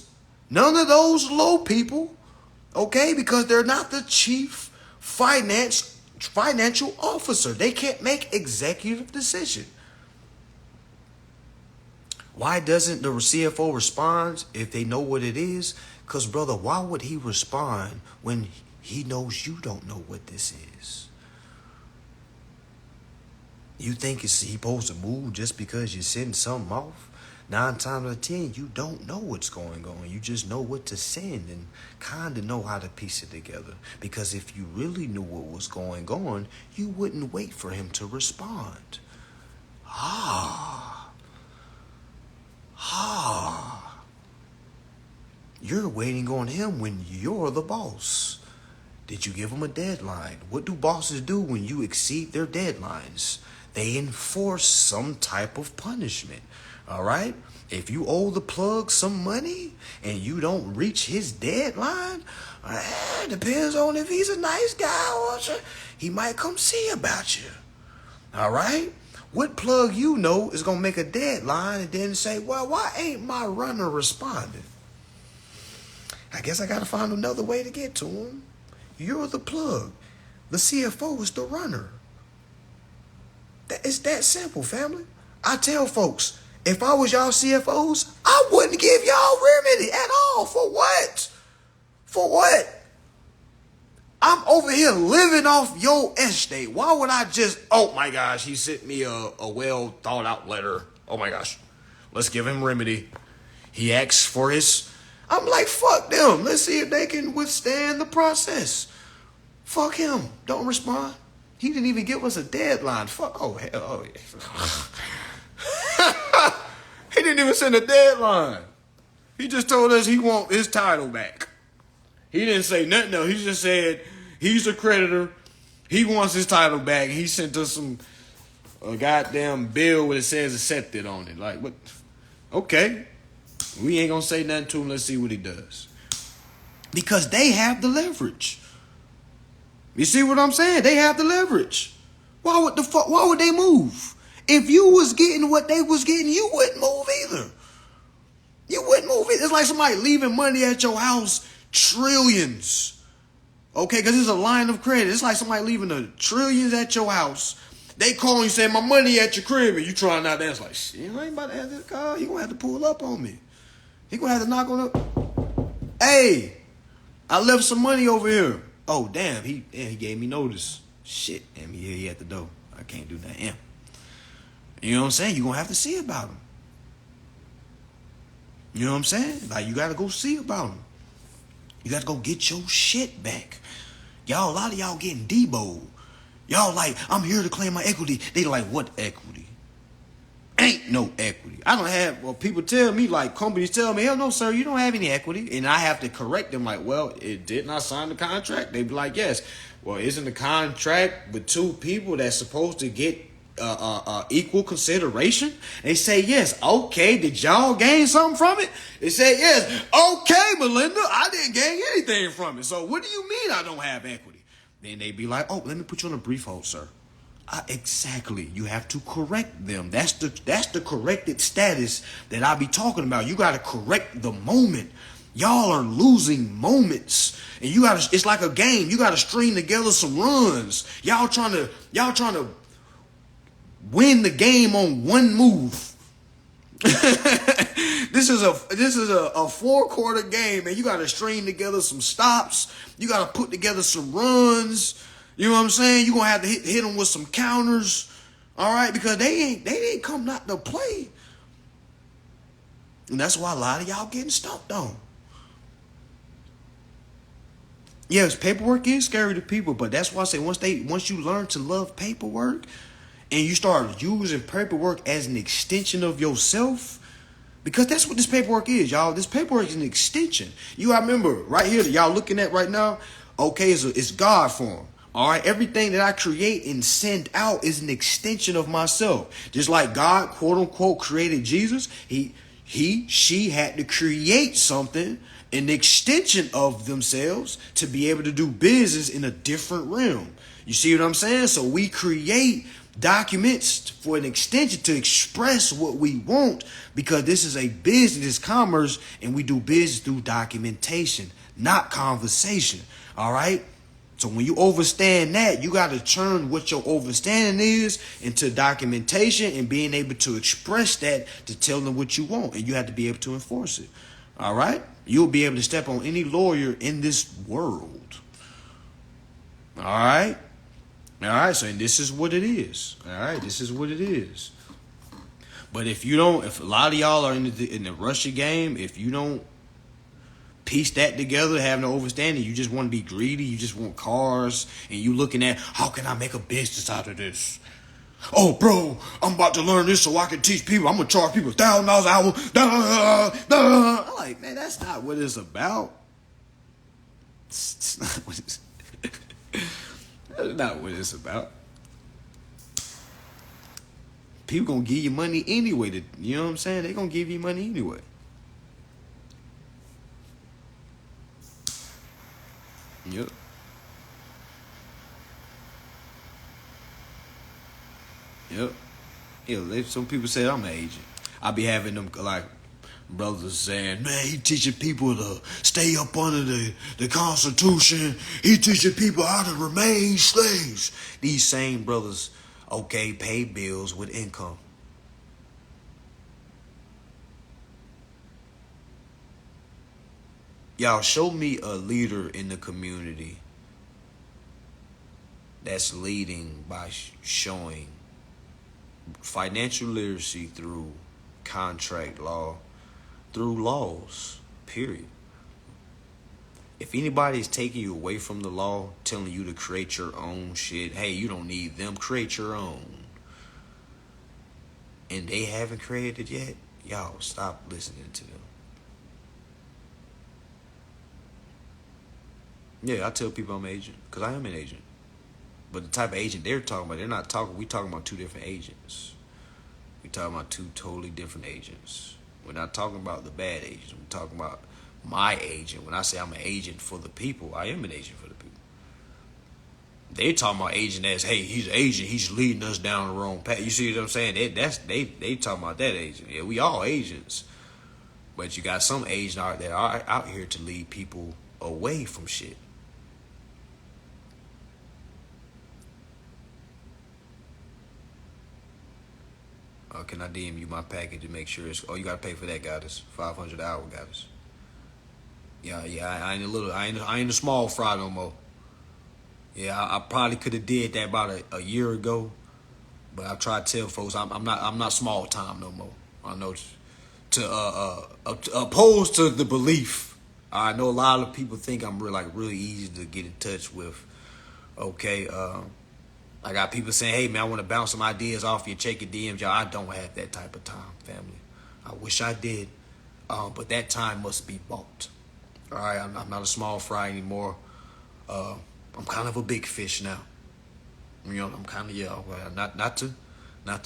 none of those low people, okay, because they're not the chief financial officer. They can't make executive decision. Why doesn't the CFO respond if they know what it is? Because, brother, why would he respond when he knows you don't know what this is? You think he supposed to move just because you send something off? 9 times out of 10, you don't know what's going on. You just know what to send and kind of know how to piece it together. Because if you really knew what was going on, you wouldn't wait for him to respond. You're waiting on him when you're the boss. Did you give him a deadline? What do bosses do when you exceed their deadlines? They enforce some type of punishment. All right? If you owe the plug some money and you don't reach his deadline, depends on if he's a nice guy or he might come see about you. All right? What plug you know is going to make a deadline and then say, well, why ain't my runner responding? I guess I got to find another way to get to him. You're the plug. The CFO is the runner. It's that simple, family. I tell folks, if I was y'all CFOs, I wouldn't give y'all remedy at all. For what? For what? I'm over here living off your estate. Why would I just, oh my gosh, he sent me a well thought out letter. Oh my gosh, let's give him remedy. He asks for his, I'm like, fuck them. Let's see if they can withstand the process. Fuck him. Don't respond. He didn't even give us a deadline. Fuck. Oh, hell. Oh, yeah. He didn't even send a deadline. He just told us he want his title back. He didn't say nothing. No, he just said he's a creditor. He wants his title back. He sent us a goddamn bill where it says accepted on it. Like, what? Okay. We ain't gonna say nothing to him. Let's see what he does. Because they have the leverage. You see what I'm saying? They have the leverage. Why would they move? If you was getting what they was getting, you wouldn't move either. You wouldn't move either. It's like somebody leaving money at your house, trillions. Okay, because it's a line of credit. It's like somebody leaving the trillions at your house. They call and say, my money at your crib, and you trying not to answer. Like, shit, I ain't about to have this car. You gonna have to pull up on me. He gonna have to knock on the, hey, I left some money over here. Oh, damn, he gave me notice. Shit, damn, he at the door. I can't do that. Damn. You know what I'm saying? You're gonna have to see about him. You know what I'm saying? Like, you gotta go see about him. You gotta go get your shit back. Y'all, a lot of y'all getting deboed. Y'all like, I'm here to claim my equity. They like, what equity? Ain't no equity. I don't have, well, people tell me, like, companies tell me, hell no, sir, you don't have any equity. And I have to correct them, like, well, didn't I sign the contract? They be like, yes. Well, isn't the contract with 2 people that's supposed to get equal consideration? They say yes. Okay, did y'all gain something from it? They say yes. Okay, Melinda, I didn't gain anything from it. So what do you mean I don't have equity? Then they be like, oh, let me put you on a brief hold, sir. Exactly. You have to correct them. That's the corrected status that I be talking about. You got to correct the moment. Y'all are losing moments, and you got to. It's like a game. You got to string together some runs. Y'all trying to win the game on one move. This is a 4-quarter game, and you got to string together some stops. You got to put together some runs. You know what I'm saying? You're going to have to hit them with some counters. All right? Because they ain't come not to play. And that's why a lot of y'all getting stumped on. Yes, paperwork is scary to people, but that's why I say once you learn to love paperwork and you start using paperwork as an extension of yourself, because that's what this paperwork is, y'all. This paperwork is an extension. I remember right here that y'all looking at right now, okay, it's God form. All right, everything that I create and send out is an extension of myself. Just like God, quote unquote, created Jesus, she had to create something, an extension of themselves to be able to do business in a different realm. You see what I'm saying? So we create documents for an extension to express what we want, because this is a business, commerce, and we do business through documentation, not conversation. All right? So when you understand that, you got to turn what your understanding is into documentation and being able to express that to tell them what you want. And you have to be able to enforce it. All right? You'll be able to step on any lawyer in this world. All right? All right, so this is what it is. All right, this is what it is. But if a lot of y'all are in the Russia game, if you don't piece that together, have no understanding, you just want to be greedy, you just want cars, and you looking at, how can I make a business out of this? Oh, bro, I'm about to learn this so I can teach people. I'm going to charge people $1,000 an hour. I'm like, man, that's not what it's about. It's not what it's That's not what it's about. People gonna give you money anyway. You know what I'm saying? They gonna give you money anyway. Yep. Yep. Yeah, some people say I'm an agent. I be having them like brothers saying, man, he teaching people to stay up under the Constitution. He teaching people how to remain slaves. These same brothers, okay, pay bills with income. Y'all, show me a leader in the community that's leading by showing financial literacy through contract law, through laws, period. If anybody's taking you away from the law, telling you to create your own shit, hey, you don't need them, create your own, and they haven't created it yet, y'all stop listening to them. Yeah, I tell people I'm an agent, because I am an agent. But the type of agent they're talking about, we talking about two different agents. We talking about two totally different agents. We're not talking about the bad agents. We're talking about my agent. When I say I'm an agent for the people, I am an agent for the people. They talking about agent as, hey, he's an agent, he's leading us down the wrong path. You see what I'm saying? They talking about that agent. Yeah, we all agents. But you got some agents that are out here to lead people away from shit. Can I DM you my package to make sure it's? Oh, you gotta pay for that, goddess. $500 an hour, goddess. Yeah. I ain't a small fry no more. Yeah, I probably could have did that about a year ago, but I try to tell folks I'm not small time no more. I know opposed to the belief. I know a lot of people think I'm really easy to get in touch with. Okay, I got people saying, hey, man, I want to bounce some ideas off you, check your DMs. Y'all, I don't have that type of time, family. I wish I did, but that time must be bought. All right, I'm not a small fry anymore. I'm kind of a big fish now. You know, I'm kind of, not to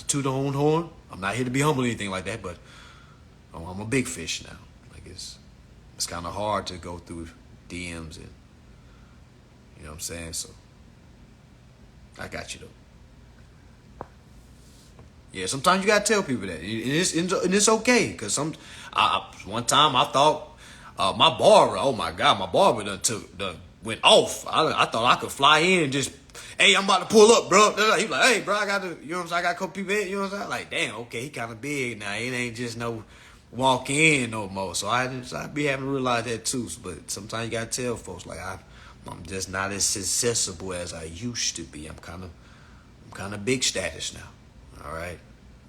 toot the own horn. I'm not here to be humble or anything like that, but I'm a big fish now. Like it's kind of hard to go through DMs and, you know what I'm saying? So I got you though. Yeah, sometimes you gotta tell people that, and it's okay. Cause one time I thought my barber, oh my god, my barber went off. I thought I could fly in and just, hey, I'm about to pull up, bro. He was like, hey, bro, I got to, you know what I'm saying? I got a couple people in, you know what I'm saying? Like, damn, okay, he kind of big now. It ain't just no walk in no more. So I be having to realize that too. But sometimes you gotta tell folks like I'm just not as accessible as I used to be. I'm kind of big status now. All right,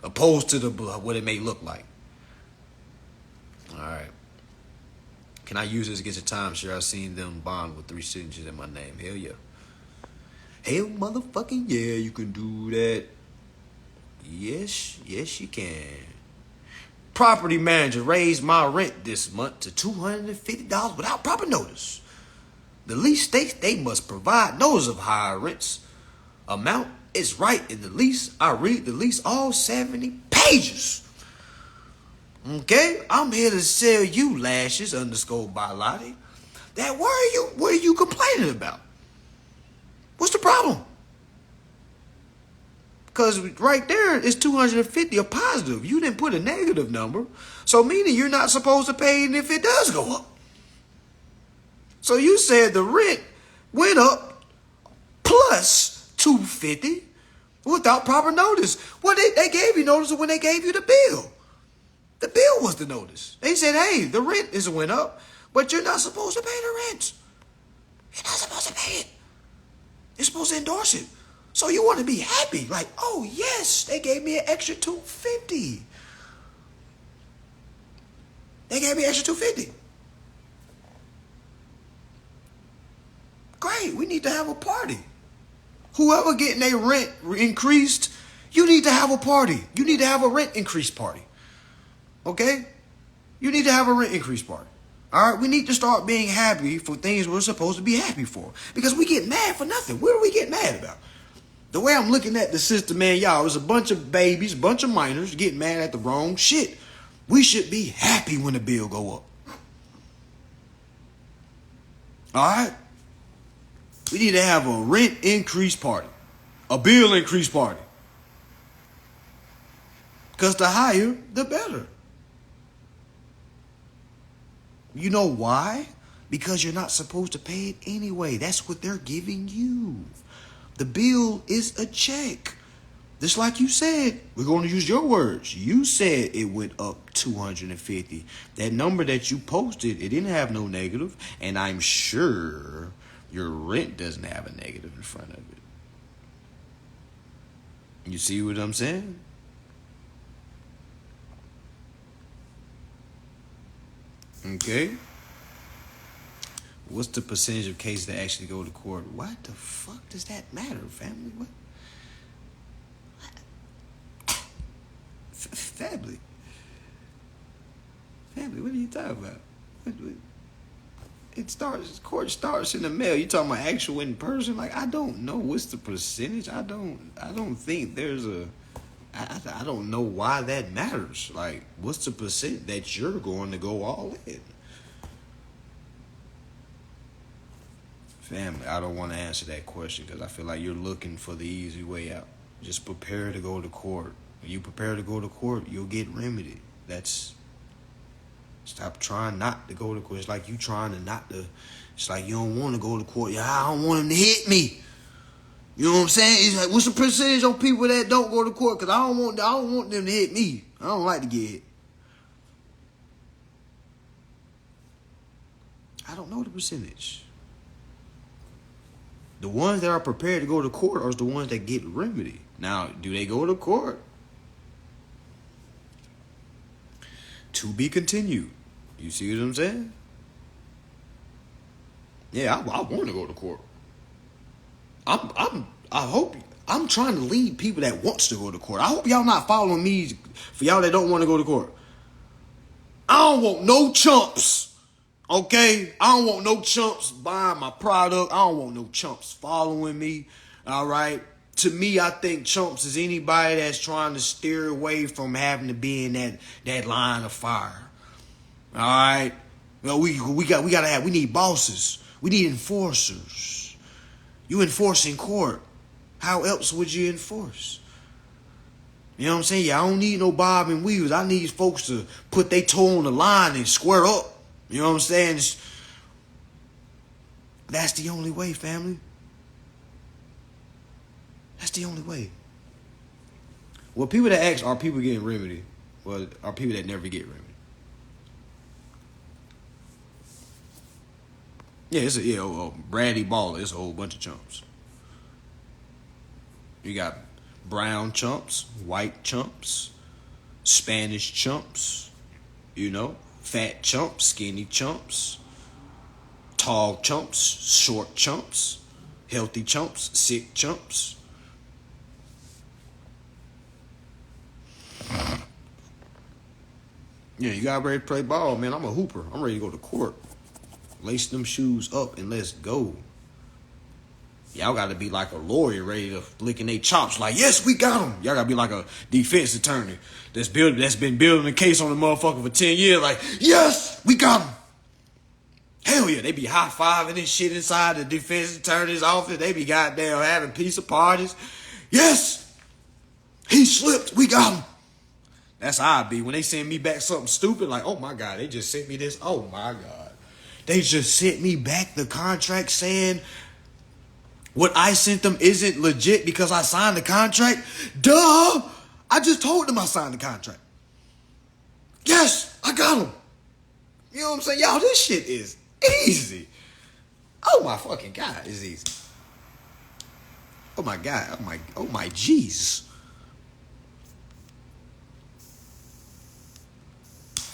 opposed to what it may look like. All right. Can I use this against a timeshare? I seen them bond with 3 signatures in my name. Hell yeah. Hell motherfucking yeah, you can do that. Yes, you can. Property manager raised my rent this month to $250 without proper notice. The lease states they must provide notice of higher rents. Amount is right in the lease. I read the lease all 70 pages. Okay, I'm here to sell you lashes _by Lottie. That what are you complaining about? What's the problem? Because right there it's 250 a positive. You didn't put a negative number. So meaning you're not supposed to pay it if it does go up. So you said the rent went up plus 250 without proper notice. Well, they gave you notice when they gave you the bill. The bill was the notice. They said, hey, the rent is went up, but you're not supposed to pay the rent. You're not supposed to pay it. You're supposed to endorse it. So you want to be happy. Like, oh, yes, they gave me an extra $250. They gave me extra $250. Great, we need to have a party. Whoever getting their rent increased, you need to have a party. You need to have a rent increase party. Okay? You need to have a rent increase party. All right? We need to start being happy for things we're supposed to be happy for. Because we get mad for nothing. What do we get mad about? The way I'm looking at the system, man, y'all, is a bunch of babies, a bunch of minors getting mad at the wrong shit. We should be happy when the bill go up. All right? We need to have a rent increase party. A bill increase party. Because the higher, the better. You know why? Because you're not supposed to pay it anyway. That's what they're giving you. The bill is a check. Just like you said, we're going to use your words. You said it went up 250. That number that you posted, it didn't have no negative. And I'm sure your rent doesn't have a negative in front of it. You see what I'm saying? Okay. What's the percentage of cases that actually go to court? What the fuck does that matter, family? What? Family, what are you talking about? Court starts in the mail. You talking about actual in person? Like, I don't know what's the percentage. I don't think there's a. I don't know why that matters. Like, what's the percent that you're going to go all in? Family, I don't want to answer that question because I feel like you're looking for the easy way out. Just prepare to go to court. When you prepare to go to court, you'll get remedy. Stop trying not to go to court. It's like you trying to not to. It's like you don't want to go to court. Yeah, I don't want him to hit me. You know what I'm saying? It's like, what's the percentage of people that don't go to court? Because I don't want them to hit me. I don't like to get hit. I don't know the percentage. The ones that are prepared to go to court are the ones that get remedy. Now, do they go to court? To be continued. You see what I'm saying? Yeah, I want to go to court. I'm trying to lead people that wants to go to court. I hope y'all not following me for y'all that don't want to go to court. I don't want no chumps. Okay? I don't want no chumps buying my product. I don't want no chumps following me. All right? To me, I think chumps is anybody that's trying to steer away from having to be in that line of fire. All right? Well, we need bosses. We need enforcers. You enforce in court. How else would you enforce? You know what I'm saying? Yeah, I don't need no bob and weaves. I need folks to put their toe on the line and square up. You know what I'm saying? That's the only way, family. That's the only way. Well, people that ask, are people getting remedy? Well, are people that never get remedy? Yeah, Bradley Baller, it's a whole bunch of chumps. You got brown chumps, white chumps, Spanish chumps, fat chumps, skinny chumps, Tall chumps, short chumps, healthy chumps, sick chumps. Yeah, you got ready to play ball, man. I'm a hooper. I'm ready to go to court. Lace them shoes up and let's go. Y'all got to be like a lawyer ready to licking their chops. Like, yes, we got him. Y'all got to be like a defense attorney that's been building a case on the motherfucker for 10 years. Like, yes, we got him. Hell yeah, they be high-fiving and shit inside the defense attorney's office. They be goddamn having pizza parties. Yes, he slipped. We got him. That's how I be. When they send me back something stupid, like, oh my God, they just sent me this. Oh my God. They just sent me back the contract saying what I sent them isn't legit because I signed the contract. Duh. I just told them I signed the contract. Yes, I got them. You know what I'm saying? Y'all, this shit is easy. Oh my fucking God, it's easy. Oh my God. Oh my jeez.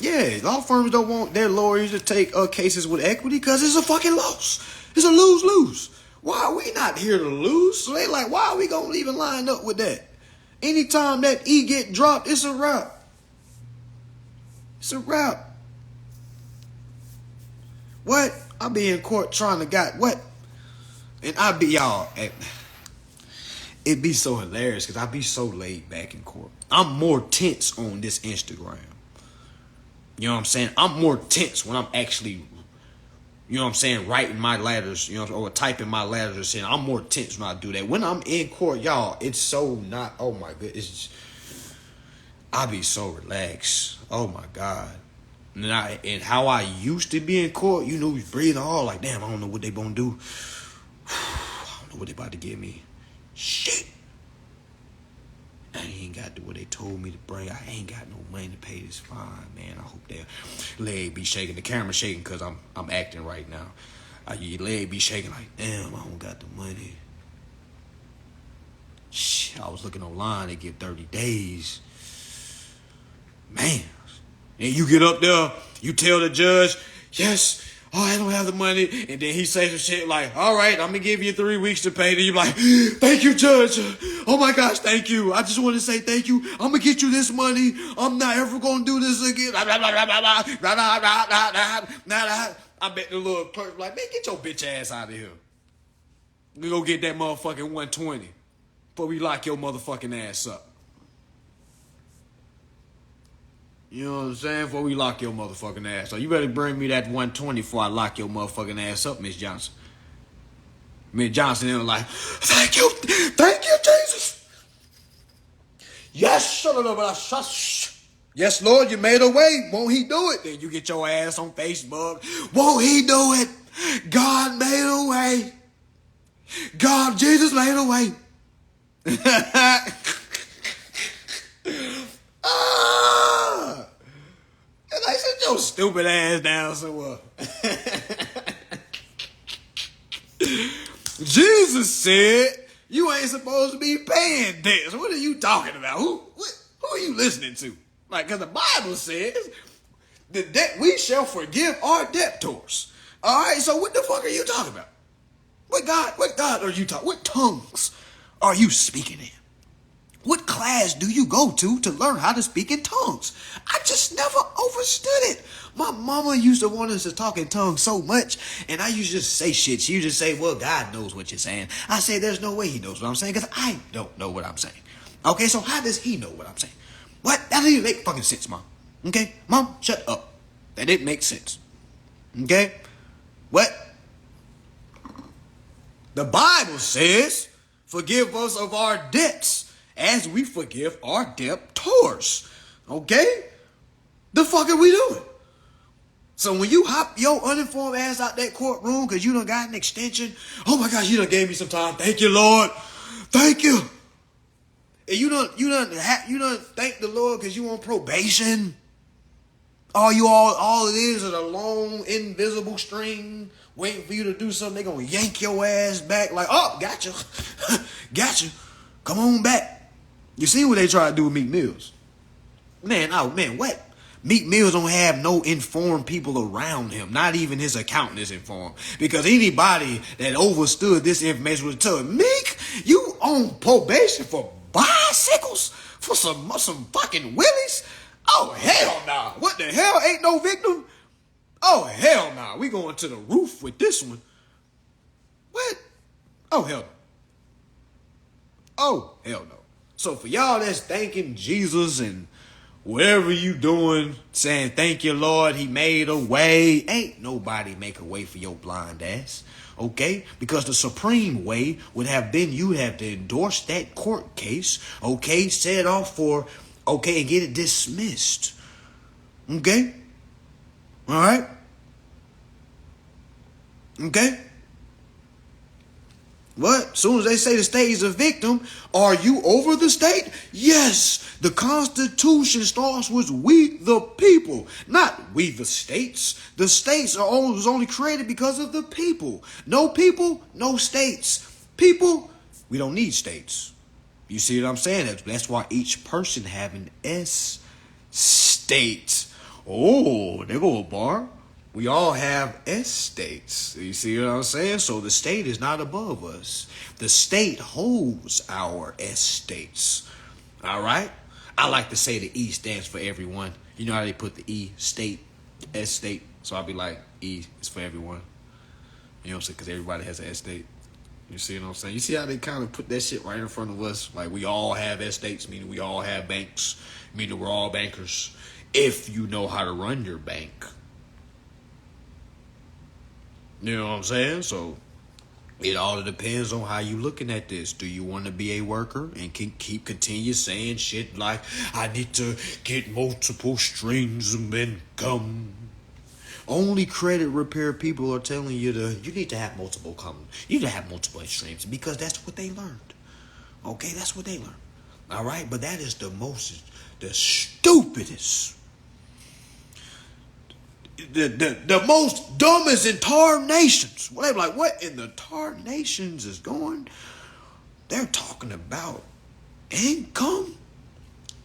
Yeah, law firms don't want their lawyers to take cases with equity because it's a fucking loss. It's a lose-lose. Why are we not here to lose? So they like, why are we gonna even line up with that? Anytime that E get dropped, it's a wrap. It's a wrap. What? I be in court trying to got what? And I be y'all. It be so hilarious because I be so laid back in court. I'm more tense on this Instagram. You know what I'm saying? I'm more tense when I'm actually, you know what I'm saying, writing my letters, you know, or typing my letters or saying. I'm more tense when I do that. When I'm in court, y'all, it's so not, oh my goodness. I be so relaxed. Oh my God. And how I used to be in court, you know, breathing all like, damn, I don't know what they gonna do. I don't know what they about to give me. Shit. I ain't got what they told me to bring. I ain't got no money to pay this fine, man. I hope their leg be shaking. The camera shaking because I'm acting right now. Your leg be shaking like, damn, I don't got the money. Shit, I was looking online. They give 30 days. Man. And you get up there, you tell the judge, yes, oh, I don't have the money. And then he says some shit like, all right, I'm going to give you 3 weeks to pay. Then you're like, thank you, judge. Oh, my gosh, thank you. I just want to say thank you. I'm going to get you this money. I'm not ever going to do this again. I bet the little clerk like, man, get your bitch ass out of here. We go get that motherfucking 120 before we lock your motherfucking ass up. You know what I'm saying? Before we lock your motherfucking ass up. You better bring me that 120 before I lock your motherfucking ass up, Miss Johnson. Miss Johnson was like, thank you, Jesus. Yes, yes, Lord, you made a way. Won't he do it? Then you get your ass on Facebook. Won't he do it? God made a way. God, Jesus made a way. And I sit your stupid ass down somewhere. Jesus said you ain't supposed to be paying debts. What are you talking about? Who are you listening to? Like, because the Bible says the debt we shall forgive our debtors. All right, so what the fuck are you talking about? What God are you talking? What tongues are you speaking in? What class do you go to learn how to speak in tongues? I just never understood it. My mama used to want us to talk in tongues so much, and I used to just say shit. She used to say, well, God knows what you're saying. I say, there's no way he knows what I'm saying, because I don't know what I'm saying. Okay, so how does he know what I'm saying? What? That doesn't even make fucking sense, Mom. Okay? Mom, shut up. That didn't make sense. Okay? What? The Bible says, forgive us of our debts as we forgive our debtors. Okay? The fuck are we doing? So when you hop your uninformed ass out that courtroom because you done got an extension, oh my gosh, you done gave me some time. Thank you, Lord. Thank you. And you done thank the Lord because you on probation. All it is a long, invisible string waiting for you to do something. They gonna yank your ass back like, oh, gotcha. Gotcha. Come on back. You see what they try to do with Meek Mills. Man, oh man, what? Meek Mills don't have no informed people around him. Not even his accountant is informed. Because anybody that overstood this information would tell him, Meek, you on probation for bicycles? For some fucking willies? Oh, hell nah. What the hell? Ain't no victim? Oh, hell nah. We going to the roof with this one. What? Oh, hell no. Oh, hell no. So for y'all that's thanking Jesus and whatever you doing, saying thank you, Lord, he made a way. Ain't nobody make a way for your blind ass. Okay? Because the supreme way would have been you have to endorse that court case. Okay? Set it off for, okay, and get it dismissed. Okay? All right? Okay? What? Soon as they say the state is a victim, are you over the state? Yes. The Constitution starts with we the people, not we the states. The states was only created because of the people. No people, no states. People, we don't need states. You see what I'm saying? That's why each person have an estate. Oh, there go a bar. We all have estates. You see what I'm saying? So the state is not above us. The state holds our estates. All right? I like to say the E stands for everyone. You know how they put the E, state, estate. So I'll be like, E is for everyone. You know what I'm saying? Because everybody has an estate. You see what I'm saying? You see how they kind of put that shit right in front of us? Like we all have estates, meaning we all have banks, meaning we're all bankers. If you know how to run your bank. You know what I'm saying? So it all depends on how you looking at this. Do you want to be a worker and continue saying shit like, I need to get multiple streams of income? Only credit repair people are telling you you need to have multiple you need to have multiple streams because that's what they learned. Okay, that's what they learned. All right, but that is the stupidest. The most dumbest in tarnations. Well, they're like, what in the tarnations is going? They're talking about income.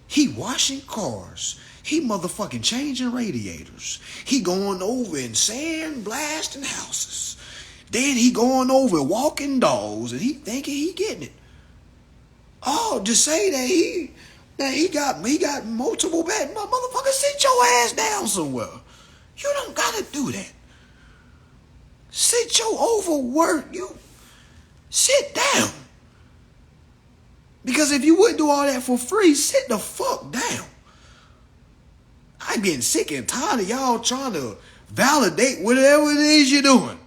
He washing cars. He motherfucking changing radiators. He going over and sandblasting houses. Then he going over walking dogs and he thinking he getting it. Oh, to say that he got multiple bad motherfucker, sit your ass down somewhere. You don't gotta do that. Sit your overwork. You sit down. Because if you wouldn't do all that for free, sit the fuck down. I'm getting sick and tired of y'all trying to validate whatever it is you're doing.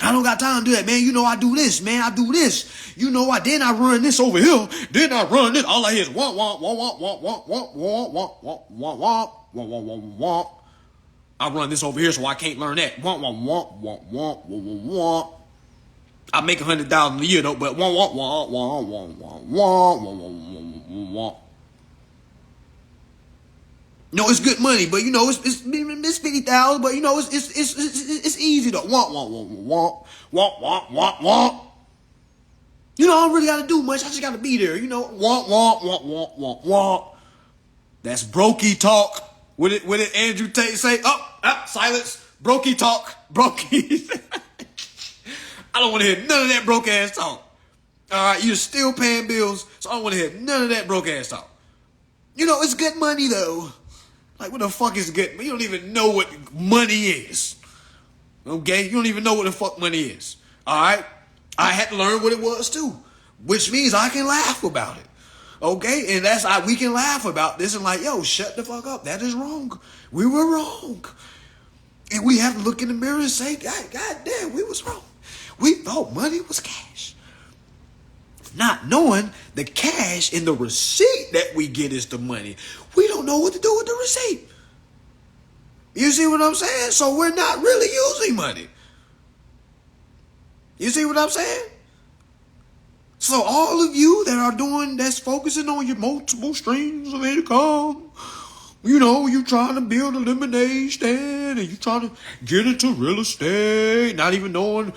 I don't got time to do that, man. You know I do this, man. I do this. You know then I run this over here. Then I run this. All I hear is womp, womp, womp, womp, womp, womp, womp, womp, womp, womp, womp, womp, womp, womp, womp. I run this over here, so I can't learn that. Womp, womp, womp, womp, womp, womp, womp. I make $100,000 a year though, but womp, womp, womp, womp, womp, womp, womp, womp, womp, womp. No, it's good money, but you know it's 50,000, but you know it's easy though. Womp, womp, womp, womp, womp, womp, womp, womp. You know I don't really got to do much. I just got to be there. You know, womp, womp, womp, womp, womp, womp. That's brokey talk. What did Andrew Tate say? Silence. Brokey talk. Brokey. I don't want to hear none of that broke ass talk. All right, you're still paying bills, so I don't want to hear none of that broke ass talk. You know, it's good money though. Like, what the fuck is good? You don't even know what money is. Okay? You don't even know what the fuck money is. All right? I had to learn what it was too, which means I can laugh about it. Okay? And that's how we can laugh about this and like, yo, shut the fuck up. That is wrong. We were wrong. And we have to look in the mirror and say, God damn, we was wrong. We thought money was cash. Not knowing the cash in the receipt that we get is the money. We don't know what to do with the receipt. You see what I'm saying? So we're not really using money. You see what I'm saying? So all of you that's focusing on your multiple streams of income, you know, you trying to build a lemonade stand and you trying to get into real estate, not even knowing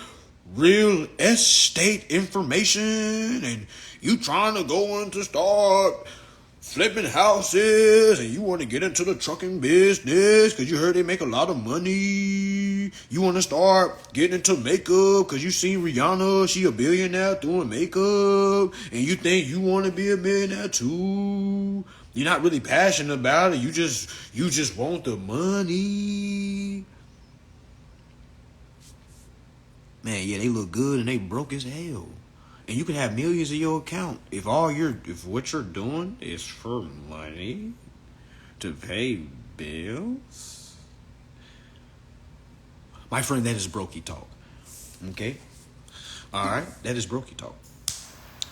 real estate information, and you trying to go in to start flipping houses and you want to get into the trucking business because you heard they make a lot of money. You want to start getting into makeup because you seen Rihanna, she a billionaire doing makeup, and you think you want to be a millionaire too. You're not really passionate about it. You just want the money. Man, yeah, they look good and they broke as hell. And you can have millions in your account if what you're doing is for money to pay bills. My friend, that is brokey talk. Okay? Alright? That is brokey talk.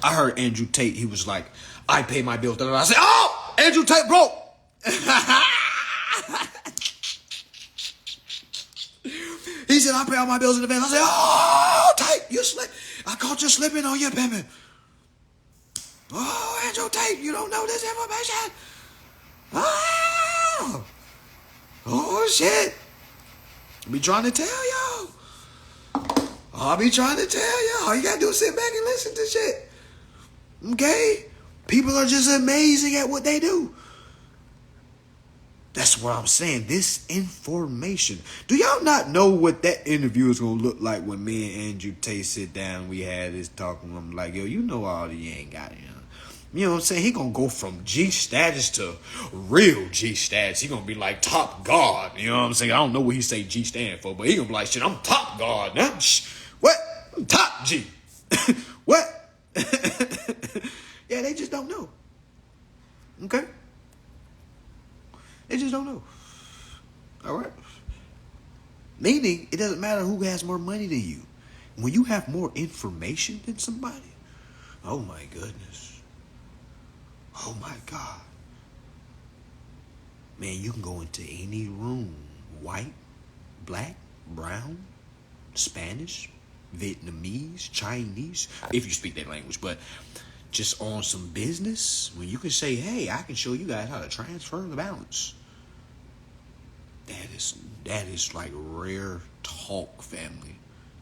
I heard Andrew Tate, he was like, I pay my bills. I said, oh! Andrew Tate broke! He said, I pay all my bills in advance. I said, oh, Tate, you slip. I caught you slipping on your payment. Oh, Andrew Tate, you don't know this information. Oh, shit. I be trying to tell y'all. I be trying to tell y'all. All you got to do is sit back and listen to shit. Okay? People are just amazing at what they do. That's what I'm saying. This information. Do y'all not know what that interview is going to look like when me and Andrew Tate sit down? We had this talk and I'm like, yo, you know all the you ain't got it. You know what I'm saying? He going to go from G status to real G status. He going to be like top God. You know what I'm saying? I don't know what he say G stand for, but he going to be like, shit, I'm top God now. What? I'm top G. What? Yeah, they just don't know. Okay? They just don't know. All right? Meaning, it doesn't matter who has more money than you. When you have more information than somebody, oh my goodness. Oh my God. Man, you can go into any room. White, black, brown, Spanish, Vietnamese, Chinese, if you speak that language, but just on some business, when you can say, hey, I can show you guys how to transfer the balance. That is like rare talk, family.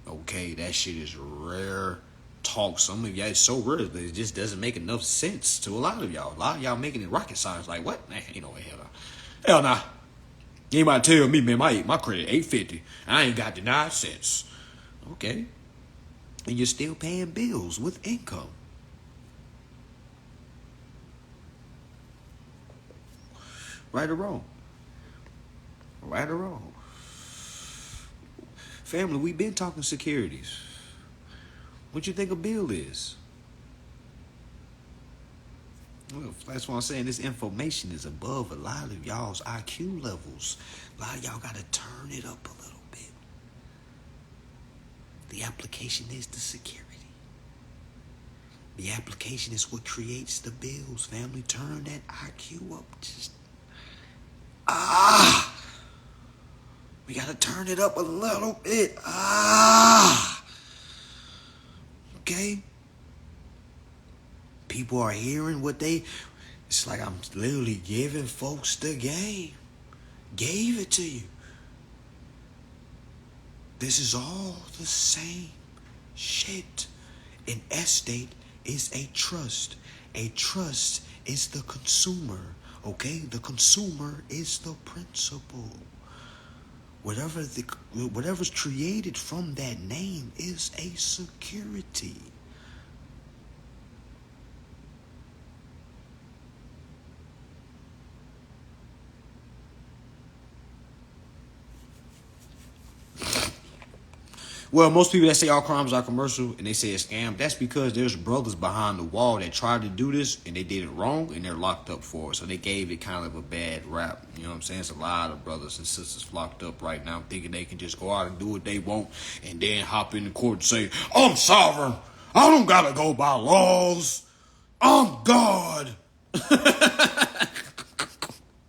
Okay, that shit is rare talk. Some of y'all, it's so rare that it just doesn't make enough sense to a lot of y'all. A lot of y'all making it rocket science. Like, what? Man, ain't no way, hell nah. You ain't about to tell me, man, my credit $850. I ain't got the 9 cents. Okay. And you're still paying bills with income. Right or wrong? Right or wrong? Family, we've been talking securities. What you think a bill is? Well, that's what I'm saying. This information is above a lot of y'all's IQ levels. A lot of y'all got to turn it up a little bit. The application is the security. The application is what creates the bills. Family, turn that IQ up. Just we got to turn it up a little bit. Okay? People are hearing what it's like I'm literally giving folks the game. Gave it to you. This is all the same shit. An estate is a trust. A trust is the consumer. Okay? The consumer is the principal. Whatever's created from that name is a security. Well, most people that say all crimes are commercial and they say it's scam, that's because there's brothers behind the wall that tried to do this and they did it wrong and they're locked up for it. So they gave it kind of a bad rap. You know what I'm saying? It's a lot of brothers and sisters locked up right now thinking they can just go out and do what they want and then hop in the court and say, I'm sovereign. I don't got to go by laws. I'm God.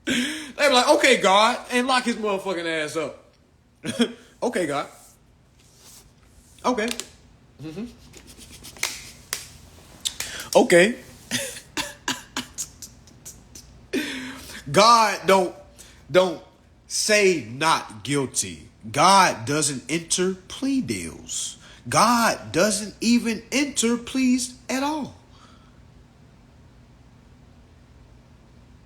They be like, okay, God, and lock his motherfucking ass up. Okay, God. Okay. Mm-hmm. Okay. God don't say not guilty. God doesn't enter plea deals. God doesn't even enter pleas at all.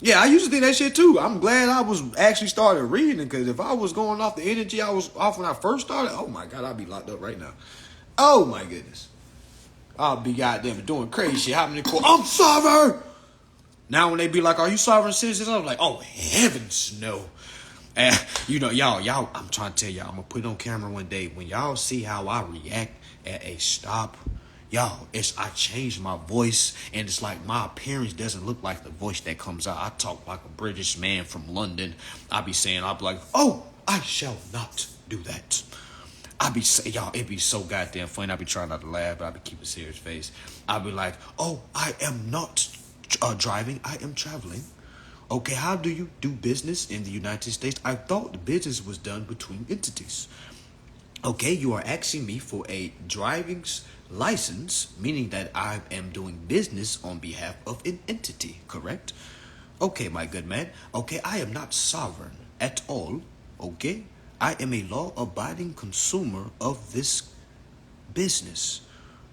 Yeah, I used to think that shit too. I'm glad I was actually started reading, because if I was going off the energy I was off when I first started, oh my God, I'd be locked up right now. Oh my goodness. I'll be goddamn doing crazy shit. Happening in court. I'm sorry. Now when they be like, "Are you sovereign citizens?" I'm like, "Oh heavens, no." And y'all. I'm trying to tell y'all. I'm gonna put it on camera one day when y'all see how I react at a stop. Y'all, I changed my voice, and it's like my appearance doesn't look like the voice that comes out. I talk like a British man from London. I'll be like, "Oh, I shall not do that." I be say, y'all, it be so goddamn funny. I be trying not to laugh, but I be keeping a serious face. I be like, "Oh, I am not driving. I am traveling. Okay, how do you do business in the United States? I thought the business was done between entities. Okay, you are asking me for a driving license, meaning that I am doing business on behalf of an entity, correct? Okay, my good man. Okay, I am not sovereign at all. Okay, I am a law-abiding consumer of this business.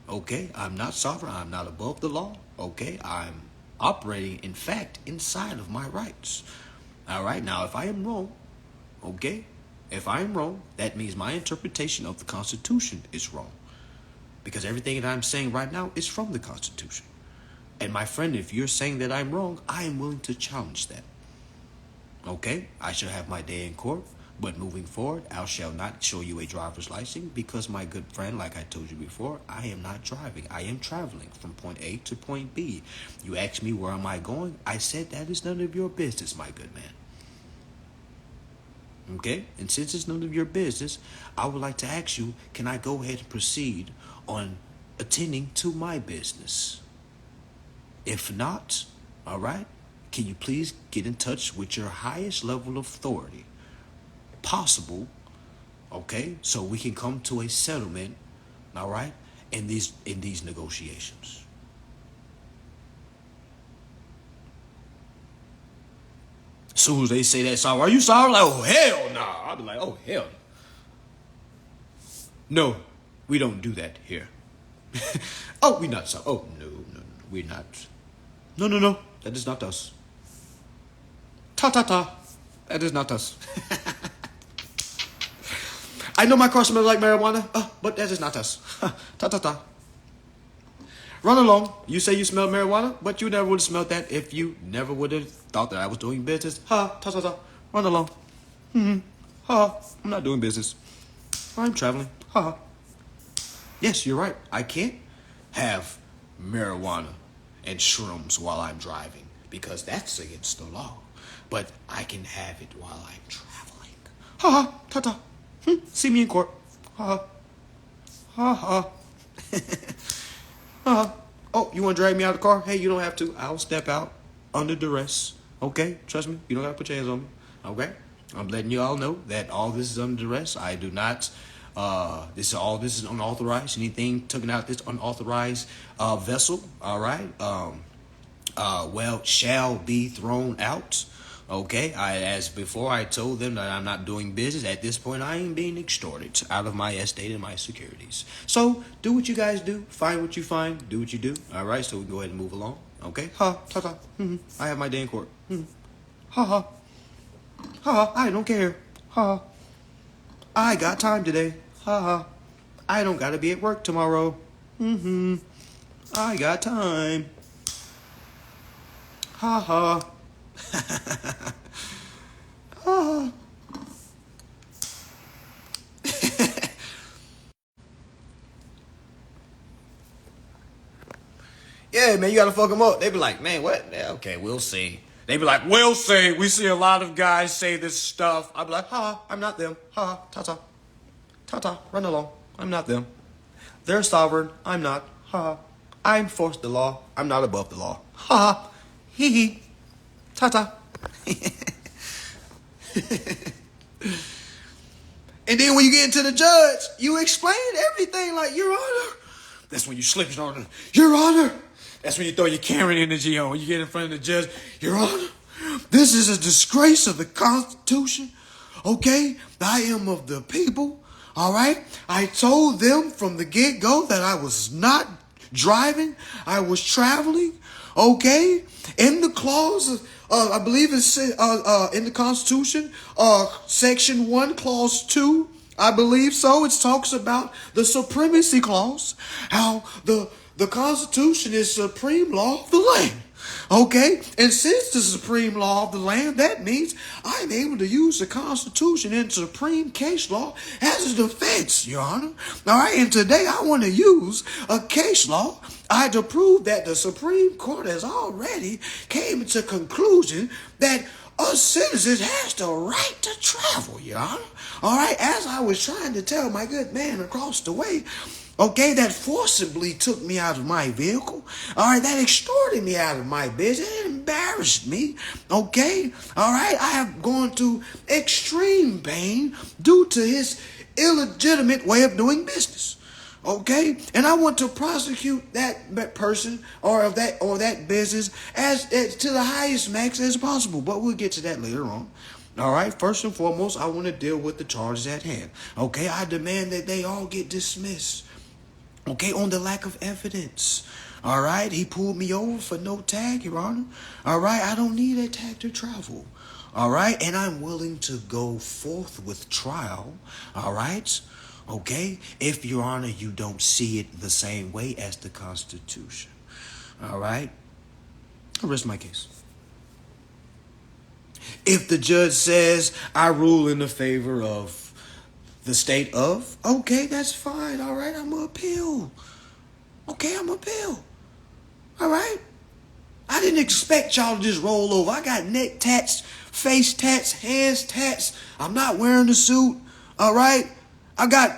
Okay, I'm not sovereign. I'm not above the law. Okay, I'm operating, in fact, inside of my rights. All right, now if I am wrong, okay, if I am wrong, that means my interpretation of the Constitution is wrong. Because everything that I'm saying right now is from the Constitution. And my friend, if you're saying that I'm wrong, I am willing to challenge that. Okay, I shall have my day in court, but moving forward, I shall not show you a driver's license because, my good friend, like I told you before, I am not driving. I am traveling from point A to point B. You asked me where am I going? I said that is none of your business, my good man. Okay, and since it's none of your business, I would like to ask you, can I go ahead and proceed on attending to my business? If not, all right, can you please get in touch with your highest level of authority possible, okay, so we can come to a settlement, all right, in these negotiations. As soon as they say that, sorry, are you sorry? Like, oh hell no. Nah. I'll be like, oh hell no, we don't do that here. Oh, we not sorry. Oh no, we're not. No, that is not us. Ta. That is not us. I know my car smells like marijuana, but that is not us. Ta. Run along. You say you smell marijuana, but you never would have smelled that if you never would have thought that I was doing business. Ta. Run along. I'm not doing business. I'm traveling. Yes, you're right. I can't have marijuana and shrooms while I'm driving because that's against the law. But I can have it while I'm traveling. Ta. See me in court. Ha. Oh, you want to drag me out of the car? Hey, you don't have to. I'll step out under duress. Okay? Trust me. You don't got to put your hands on me. Okay? I'm letting you all know that all this is under duress. I do not. This is unauthorized. Anything taken out this unauthorized vessel, all right? Shall be thrown out. Okay, as before, I told them that I'm not doing business. At this point, I am being extorted out of my estate and my securities. So, do what you guys do. Find what you find. Do what you do. All right, so we can go ahead and move along. Okay? Ta. I have my day in court. Ha. I don't care. I got time today. I don't gotta be at work tomorrow. I got time. Ha. Yeah, man, you gotta fuck them up. They be like, man, what? Yeah, okay, we'll see. They be like, we'll see. We see a lot of guys say this stuff. I be like, I'm not them. Ta. Run along. I'm not them. They're sovereign. I'm not. I enforce the law. I'm not above the law. Hee. Ta. And then when you get into the judge, you explain everything like, Your Honor. That's when you slip your honor. Your Honor. That's when you throw your Karen energy on. When you get in front of the judge, Your Honor, this is a disgrace of the Constitution. Okay? I am of the people. All right? I told them from the get-go that I was not driving. I was traveling. Okay? In the clause I believe it's in the Constitution, Section 1, Clause 2. I believe so. It talks about the supremacy clause, how the Constitution is supreme law of the land. Okay? And since the supreme law of the land, that means I'm able to use the Constitution and supreme case law as a defense, Your Honor. All right? And today I want to use a case law to prove that the Supreme Court has already came to conclusion that us citizens has the right to travel, Your Honor. All right? As I was trying to tell my good man across the way, okay, that forcibly took me out of my vehicle. All right, that extorted me out of my business. It embarrassed me. Okay, all right, I have gone through extreme pain due to his illegitimate way of doing business. Okay, and I want to prosecute that person or that business as to the highest max as possible. But we'll get to that later on. All right, first and foremost, I want to deal with the charges at hand. Okay, I demand that they all get dismissed. Okay, on the lack of evidence. All right, he pulled me over for no tag, Your Honor. All right, I don't need a tag to travel. All right, and I'm willing to go forth with trial. All right, okay, if, Your Honor, you don't see it the same way as the Constitution. All right, I'll rest my case. If the judge says I rule in the favor of the state of, okay, that's fine. All right, I'm gonna appeal. Okay, I'm gonna appeal. All right. I didn't expect y'all to just roll over. I got neck tats, face tats, hands tats. I'm not wearing a suit. All right. I got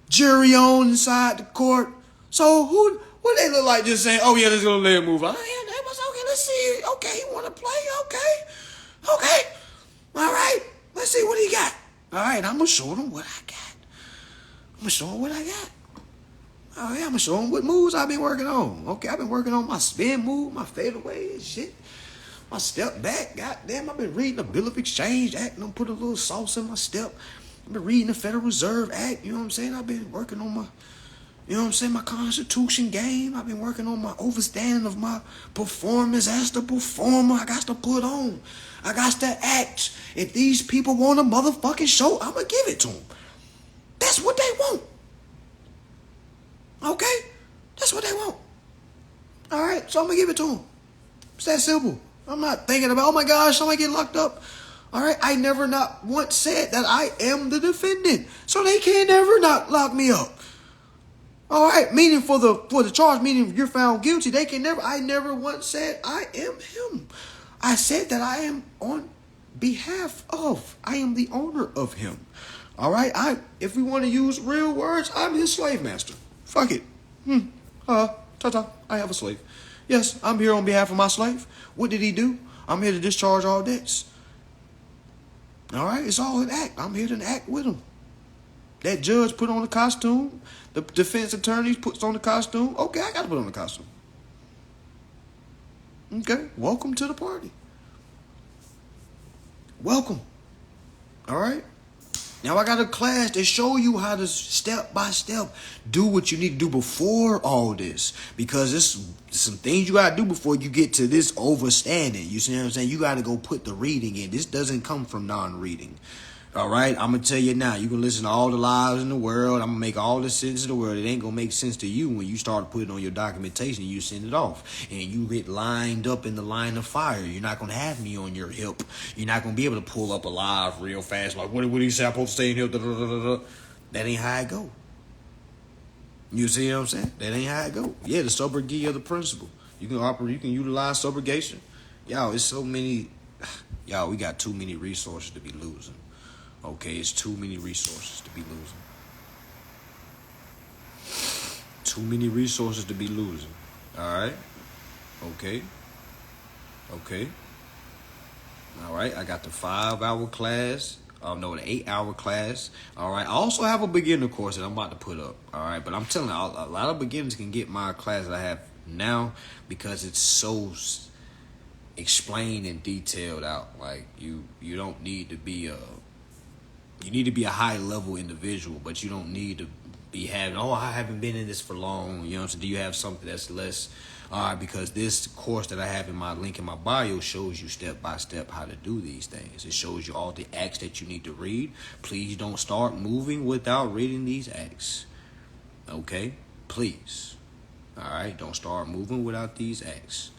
jury on inside the court. So what they look like just saying, oh yeah, let's go let him move. Oh yeah, that was okay. Let's see. Okay, you want to play? Okay. All right. Let's see what he got. All right, I'm going to show them what I got. I'm going to show them what I got. Oh, yeah, I'm going to show them what moves I've been working on. Okay, I've been working on my spin move, my fadeaway and shit. My step back. Goddamn, I've been reading the Bill of Exchange Act. And put a little sauce in my step. I've been reading the Federal Reserve Act. You know what I'm saying? I've been working on my, you know what I'm saying, my Constitution game. I've been working on my understanding of my performance as the performer. I got to put on. I got to act. If these people want a motherfucking show, I'm going to give it to them. That's what they want. Okay? That's what they want. All right? So I'm going to give it to them. It's that simple. I'm not thinking about, oh my gosh, somebody get locked up. All right? I never not once said that I am the defendant. So they can't never not lock me up. All right? Meaning for the charge, meaning if you're found guilty, they can never, I never once said I am him. I said that I am on behalf of. I am the owner of him. All right? If we want to use real words, I'm his slave master. Fuck it. Ta-ta. I have a slave. Yes, I'm here on behalf of my slave. What did he do? I'm here to discharge all debts. All right? It's all an act. I'm here to act with him. That judge put on the costume. The defense attorney puts on the costume. Okay, I got to put on the costume. Okay, welcome to the party. Welcome. All right? Now I got a class to show you how to step by step do what you need to do before all this. Because there's some things you got to do before you get to this overstanding. You see what I'm saying? You got to go put the reading in. This doesn't come from non-reading. All right, I'm going to tell you now, you can listen to all the lies in the world. I'm going to make all the sense in the world. It ain't going to make sense to you when you start putting on your documentation and you send it off. And you get lined up in the line of fire. You're not going to have me on your hip. You're not going to be able to pull up a live real fast. Like, what do you say I'm supposed to stay in here? That ain't how it go. You see what I'm saying? That ain't how it go. Yeah, the subrogation of the principle. You can operate, you can utilize subrogation. Y'all, it's so many. Y'all, we got too many resources to be losing. Okay, it's too many resources to be losing. Too many resources to be losing. All right? Okay. All right, I got the 5-hour class. The 8-hour class. All right, I also have a beginner course that I'm about to put up. All right, but I'm telling you, a lot of beginners can get my class that I have now because it's so explained and detailed out. Like, you don't need to be you need to be a high level individual, but you don't need to be having, I haven't been in this for long. You know what I'm saying? Do you have something that's less All right, because this course that I have in my link in my bio shows you step by step how to do these things. It shows you all the acts that you need to read. Please don't start moving without reading these acts. Okay? Please. All right? Don't start moving without these acts.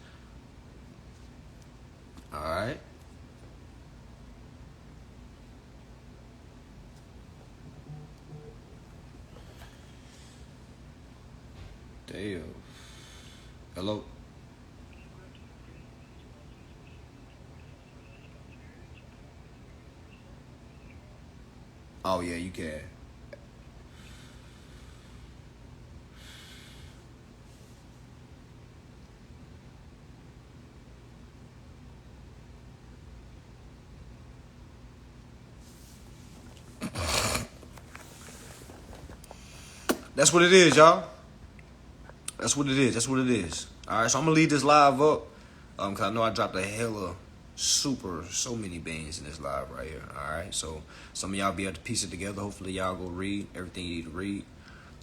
All right? Damn. Hello? Oh, yeah, you can. That's what it is, y'all. That's what it is. That's what it is. All right, so I'm gonna leave this live up, cause I know I dropped a hella so many beans in this live right here. All right, so some of y'all be able to piece it together. Hopefully, y'all go read everything you need to read.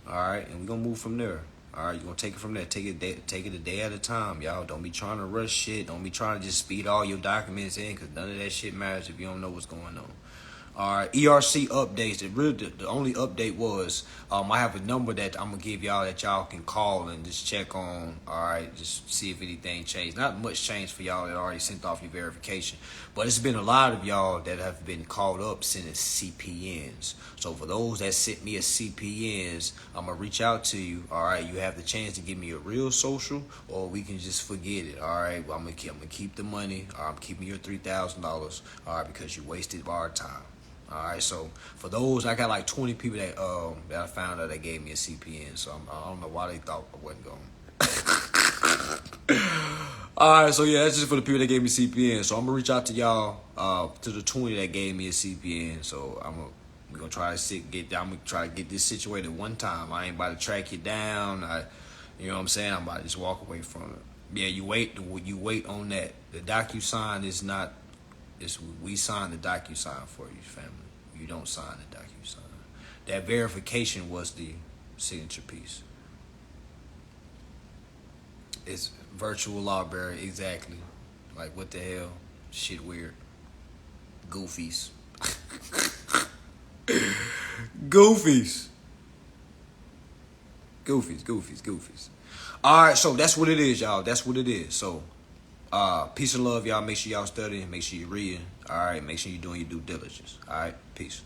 All right, and we're gonna move from there. All right, you're gonna take it from there. Take it a day at a time, y'all. Don't be trying to rush shit. Don't be trying to just speed all your documents in, cause none of that shit matters if you don't know what's going on. All right, ERC updates. The only update was I have a number that I'm gonna give y'all that y'all can call and just check on. All right, just see if anything changed. Not much change for y'all that already sent off your verification, but it's been a lot of y'all that have been called up sending CPNs. So for those that sent me a CPNs, I'm gonna reach out to you. All right, you have the chance to give me a real social, or we can just forget it. All right, I'm gonna keep the money. I'm keeping your $3,000. All right, because you wasted our time. All right, so for those, I got like 20 people that I found out that gave me a CPN. So I don't know why they thought I wasn't going. All right, so yeah, that's just for the people that gave me CPN. So I'm gonna reach out to y'all, to the 20 that gave me a CPN. So we're gonna try to I'm gonna try to get this situated one time. I ain't about to track you down. You know what I'm saying? I'm about to just walk away from it. Yeah, you wait on that. The DocuSign is not. We sign the DocuSign for you, family. You don't sign the DocuSign. That verification was the signature piece. It's virtual library, exactly. Like, what the hell? Shit weird. Goofies. Goofies. Goofies. All right, so that's what it is, y'all. That's what it is. So, peace and love, y'all. Make sure y'all studying. Make sure you're reading. All right, make sure you're doing your due diligence. All right, peace.